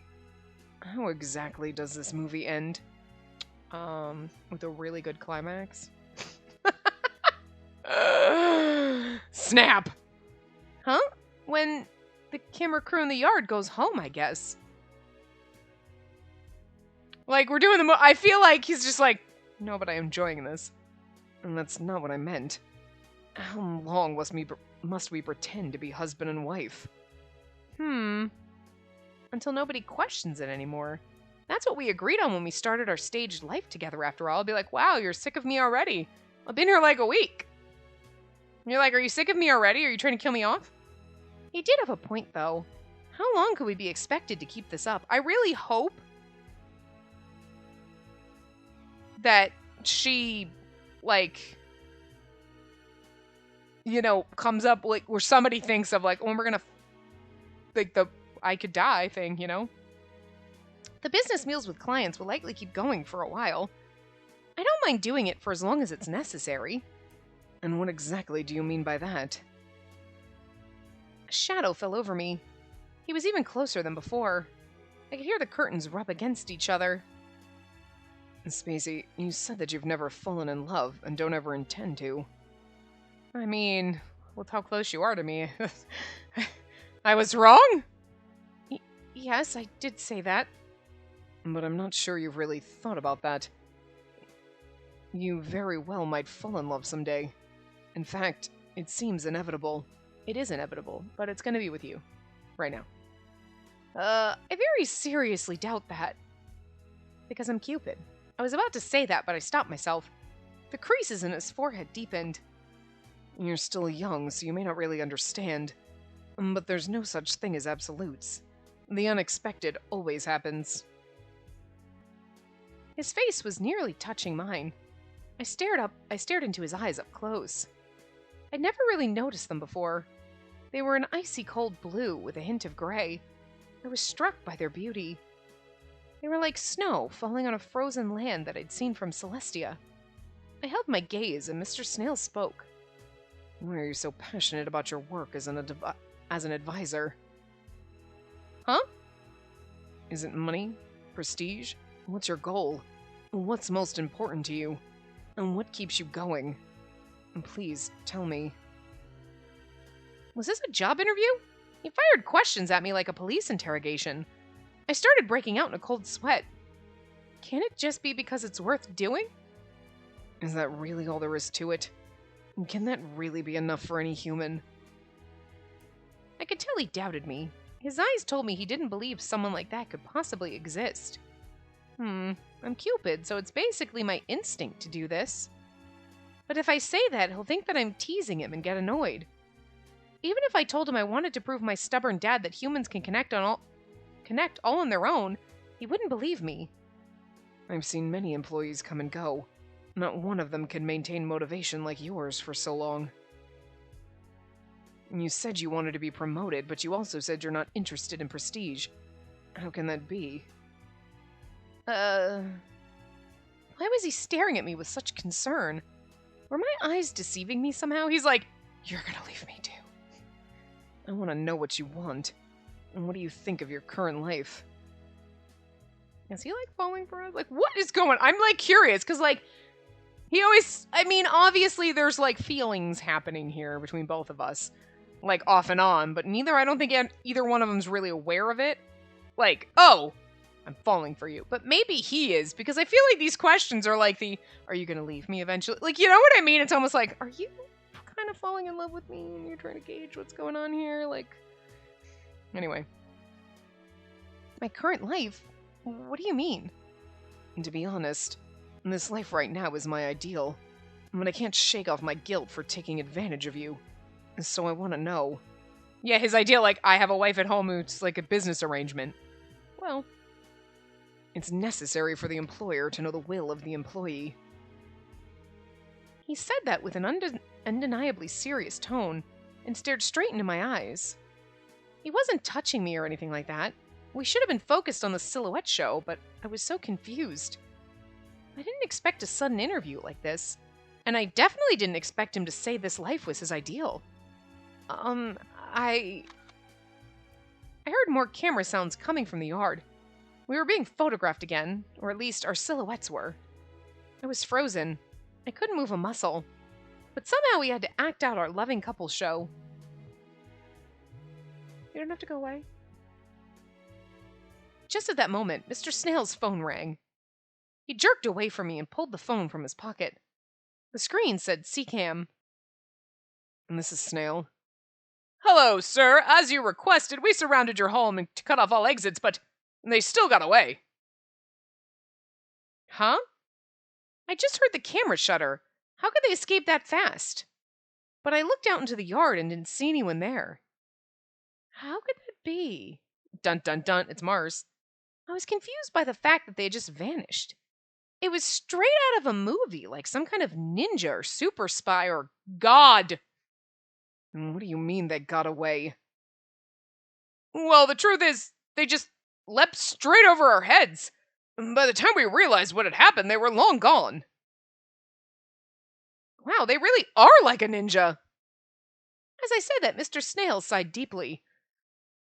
how exactly does this movie end? With a really good climax? Snap! Huh? When the camera crew in the yard goes home, I guess. Like, we're doing I feel like he's just like, no, but I'm enjoying this. And that's not what I meant. How long must we pretend to be husband and wife? Until nobody questions it anymore. That's what we agreed on when we started our staged life together, after all. I'll be like, wow, you're sick of me already. I've been here like a week. And you're like, are you sick of me already? Are you trying to kill me off? He did have a point, though. How long could we be expected to keep this up? I really hope that she, like, you know, comes up, like, where somebody thinks of, like, when we're gonna, like, the I could die thing, you know? The business meals with clients will likely keep going for a while. I don't mind doing it for as long as it's necessary. And what exactly do you mean by that? A shadow fell over me. He was even closer than before. I could hear the curtains rub against each other. Spacey, you said that you've never fallen in love and don't ever intend to. I mean, with how close you are to me, I was wrong? Yes, I did say that. But I'm not sure you've really thought about that. You very well might fall in love someday. In fact, it seems inevitable. It is inevitable, but it's gonna be with you. Right now. I very seriously doubt that. Because I'm Cupid. I was about to say that, but I stopped myself. The creases in his forehead deepened. You're still young, so you may not really understand. But there's no such thing as absolutes. The unexpected always happens. His face was nearly touching mine. I stared into his eyes up close. I'd never really noticed them before. They were an icy cold blue with a hint of gray. I was struck by their beauty. They were like snow falling on a frozen land that I'd seen from Celestia. I held my gaze and Mr. Snail spoke. Why are you so passionate about your work as an advisor? Huh? Is it money? Prestige? What's your goal? What's most important to you? And what keeps you going? And please, tell me. Was this a job interview? He fired questions at me like a police interrogation. I started breaking out in a cold sweat. Can it just be because it's worth doing? Is that really all there is to it? Can that really be enough for any human? I could tell he doubted me. His eyes told me he didn't believe someone like that could possibly exist. I'm Cupid, so it's basically my instinct to do this. But if I say that, he'll think that I'm teasing him and get annoyed. Even if I told him I wanted to prove my stubborn dad that humans can connect all on their own, he wouldn't believe me. I've seen many employees come and go. Not one of them can maintain motivation like yours for so long. You said you wanted to be promoted, but you also said you're not interested in prestige. How can that be? Why was he staring at me with such concern? Were my eyes deceiving me somehow? He's like, you're gonna leave me too. I want to know what you want. And what do you think of your current life? Is he, like, falling for us? Like, what is going on? I'm, like, curious, because, like, he always... I mean, obviously there's, like, feelings happening here between both of us. Like, off and on, but I don't think either one of them's really aware of it. Like, oh, I'm falling for you. But maybe he is, because I feel like these questions are like are you gonna leave me eventually? Like, you know what I mean? It's almost like, are you kind of falling in love with me and you're trying to gauge what's going on here? Like, anyway. My current life? What do you mean? And to be honest, this life right now is my ideal. But I can't shake off my guilt for taking advantage of you. So I want to know. Yeah, his ideal, like, I have a wife at home who's like a business arrangement. Well, it's necessary for the employer to know the will of the employee. He said that with an undeniably serious tone and stared straight into my eyes. He wasn't touching me or anything like that. We should have been focused on the silhouette show, but I was so confused. I didn't expect a sudden interview like this, and I definitely didn't expect him to say this life was his ideal. I heard more camera sounds coming from the yard. We were being photographed again, or at least our silhouettes were. I was frozen. I couldn't move a muscle. But somehow we had to act out our loving couple show. You don't have to go away. Just at that moment, Mr. Snail's phone rang. He jerked away from me and pulled the phone from his pocket. The screen said CCAM. And this is Snail. Hello, sir. As you requested, we surrounded your home and cut off all exits, but they still got away. Huh? I just heard the camera shutter. How could they escape that fast? But I looked out into the yard and didn't see anyone there. How could that be? Dun dun dun, it's Mars. I was confused by the fact that they had just vanished. It was straight out of a movie, like some kind of ninja or super spy or god. What do you mean they got away? Well, the truth is, they just leapt straight over our heads. By the time we realized what had happened, they were long gone. Wow, they really are like a ninja. As I said that, Mr. Snail sighed deeply.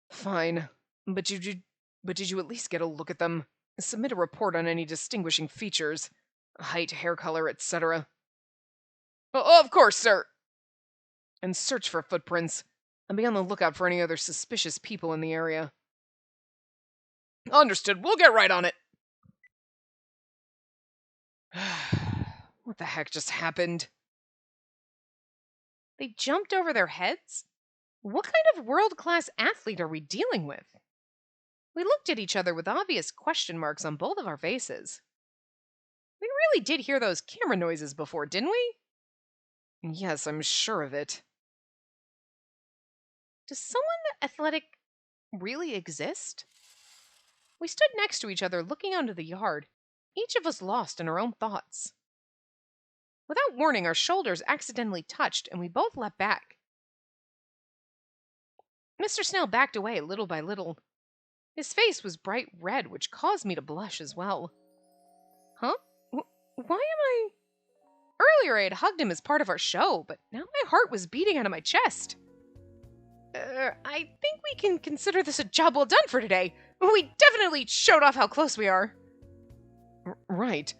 Fine, but did you at least get a look at them? Submit a report on any distinguishing features, height, hair color, etc. Oh, of course, sir. And search for footprints, and be on the lookout for any other suspicious people in the area. Understood. We'll get right on it. What the heck just happened? They jumped over their heads? What kind of world-class athlete are we dealing with? We looked at each other with obvious question marks on both of our faces. We really did hear those camera noises before, didn't we? Yes, I'm sure of it. Does someone athletic really exist? We stood next to each other looking out into the yard, each of us lost in our own thoughts. Without warning, our shoulders accidentally touched, and we both leapt back. Mr. Snail backed away little by little. His face was bright red, which caused me to blush as well. Huh? Why am I... Earlier I had hugged him as part of our show, but now my heart was beating out of my chest. I think we can consider this a job well done for today. We definitely showed off how close we are. Right.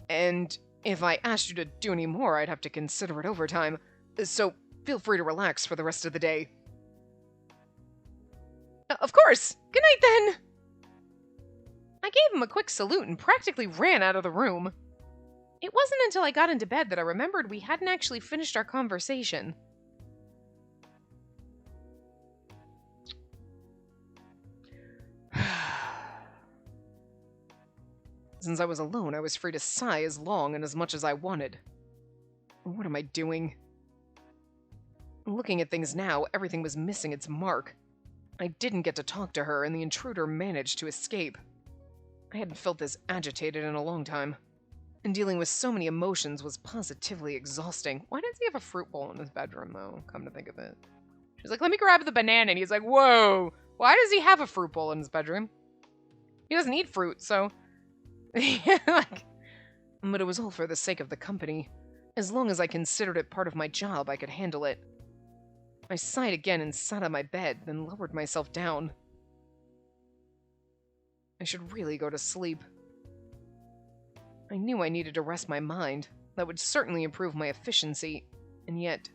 And if I asked you to do any more, I'd have to consider it overtime. So feel free to relax for the rest of the day. Of course. Good night, then. I gave him a quick salute and practically ran out of the room. It wasn't until I got into bed that I remembered we hadn't actually finished our conversation. Since I was alone, I was free to sigh as long and as much as I wanted. What am I doing? Looking at things now, everything was missing its mark. I didn't get to talk to her, and the intruder managed to escape. I hadn't felt this agitated in a long time, and dealing with so many emotions was positively exhausting. Why does he have a fruit bowl in his bedroom, though, come to think of it? She's like, let me grab the banana, and he's like, whoa! Why does he have a fruit bowl in his bedroom? He doesn't eat fruit, so... But it was all for the sake of the company. As long as I considered it part of my job, I could handle it. I sighed again and sat on my bed, then lowered myself down. I should really go to sleep. I knew I needed to rest my mind. That would certainly improve my efficiency, and yet...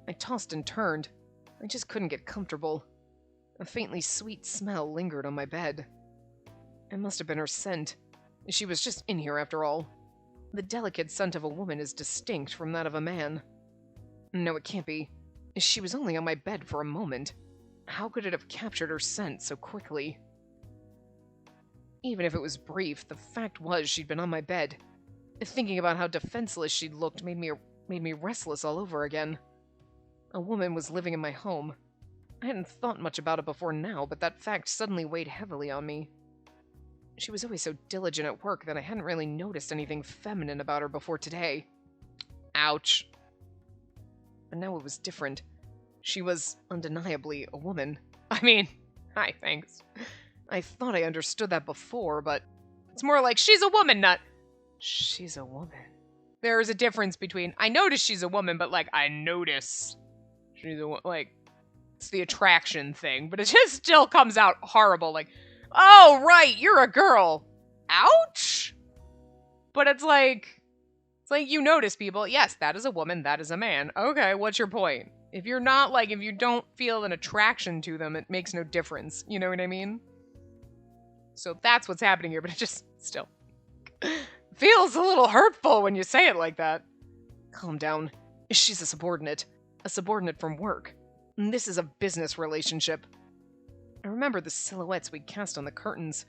I tossed and turned. I just couldn't get comfortable. A faintly sweet smell lingered on my bed. It must have been her scent. She was just in here after all. The delicate scent of a woman is distinct from that of a man. No, it can't be. She was only on my bed for a moment. How could it have captured her scent so quickly? Even if it was brief, the fact was she'd been on my bed. Thinking about how defenseless she'd looked made me restless all over again. A woman was living in my home. I hadn't thought much about it before now, but that fact suddenly weighed heavily on me. She was always so diligent at work that I hadn't really noticed anything feminine about her before today. Ouch. But now it was different. She was undeniably a woman. I mean, hi, thanks. I thought I understood that before, but it's more like she's a woman, not she's a woman. There is a difference between I notice she's a woman, but like I notice she's a like it's the attraction thing, but it just still comes out horrible. Like, oh right, you're a girl. Ouch. But it's like you notice people. Yes, that is a woman. That is a man. Okay, what's your point? If you're not like, if you don't feel an attraction to them, it makes no difference. You know what I mean? So that's what's happening here, but it just still feels a little hurtful when you say it like that. Calm down. She's a subordinate from work. This is a business relationship. I remember the silhouettes we'd cast on the curtains.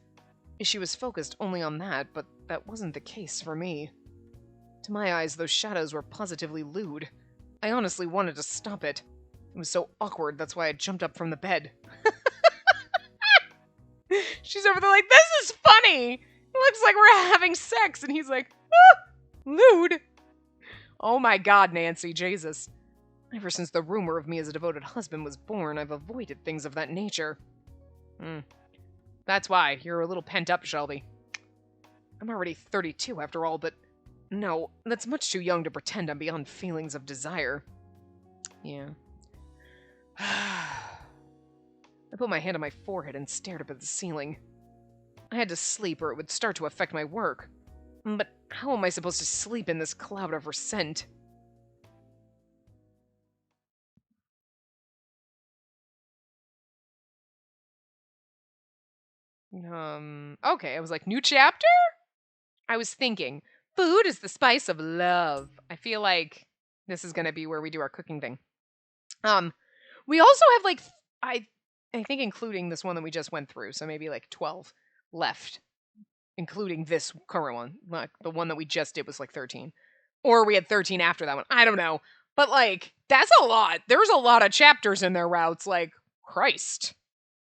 She was focused only on that, but that wasn't the case for me. To my eyes, those shadows were positively lewd. I honestly wanted to stop it. It was so awkward, that's why I jumped up from the bed. She's over there like, this is funny! It looks like we're having sex, and he's like, ah, lewd. Oh my god, Nancy, Jesus. Ever since the rumor of me as a devoted husband was born, I've avoided things of that nature. That's why. You're a little pent up, Shelby. I'm already 32 after all, but no, that's much too young to pretend I'm beyond feelings of desire. Yeah. I put my hand on my forehead and stared up at the ceiling. I had to sleep or it would start to affect my work. But how am I supposed to sleep in this cloud of her scent? Okay, I was like, new chapter? I was thinking, food is the spice of love. I feel like this is gonna be where we do our cooking thing. We also have like, I think including this one that we just went through, so maybe like 12 left, including this current one. Like the one that we just did was like 13. Or we had 13 after that one. I don't know. But like, that's a lot. There's a lot of chapters in their routes. Like, Christ.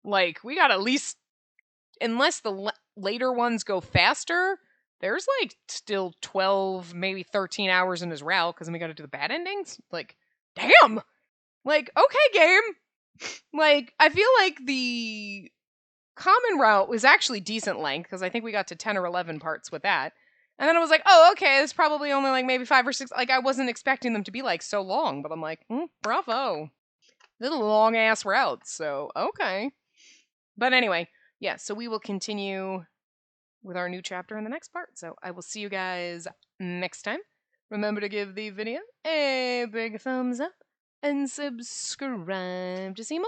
Like, we got at least, unless the later ones go faster, there's like still 12, maybe 13 hours in his route, because then we got to do the bad endings. Like, damn! Like, okay, game! Like, I feel like the common route was actually decent length, because I think we got to 10 or 11 parts with that. And then I was like, oh, okay, it's probably only like maybe 5 or 6. Like, I wasn't expecting them to be like so long, but I'm like, bravo. Little long ass routes, so okay. But anyway, yeah, so we will continue with our new chapter in the next part. So I will see you guys next time. Remember to give the video a big thumbs up and subscribe to see more.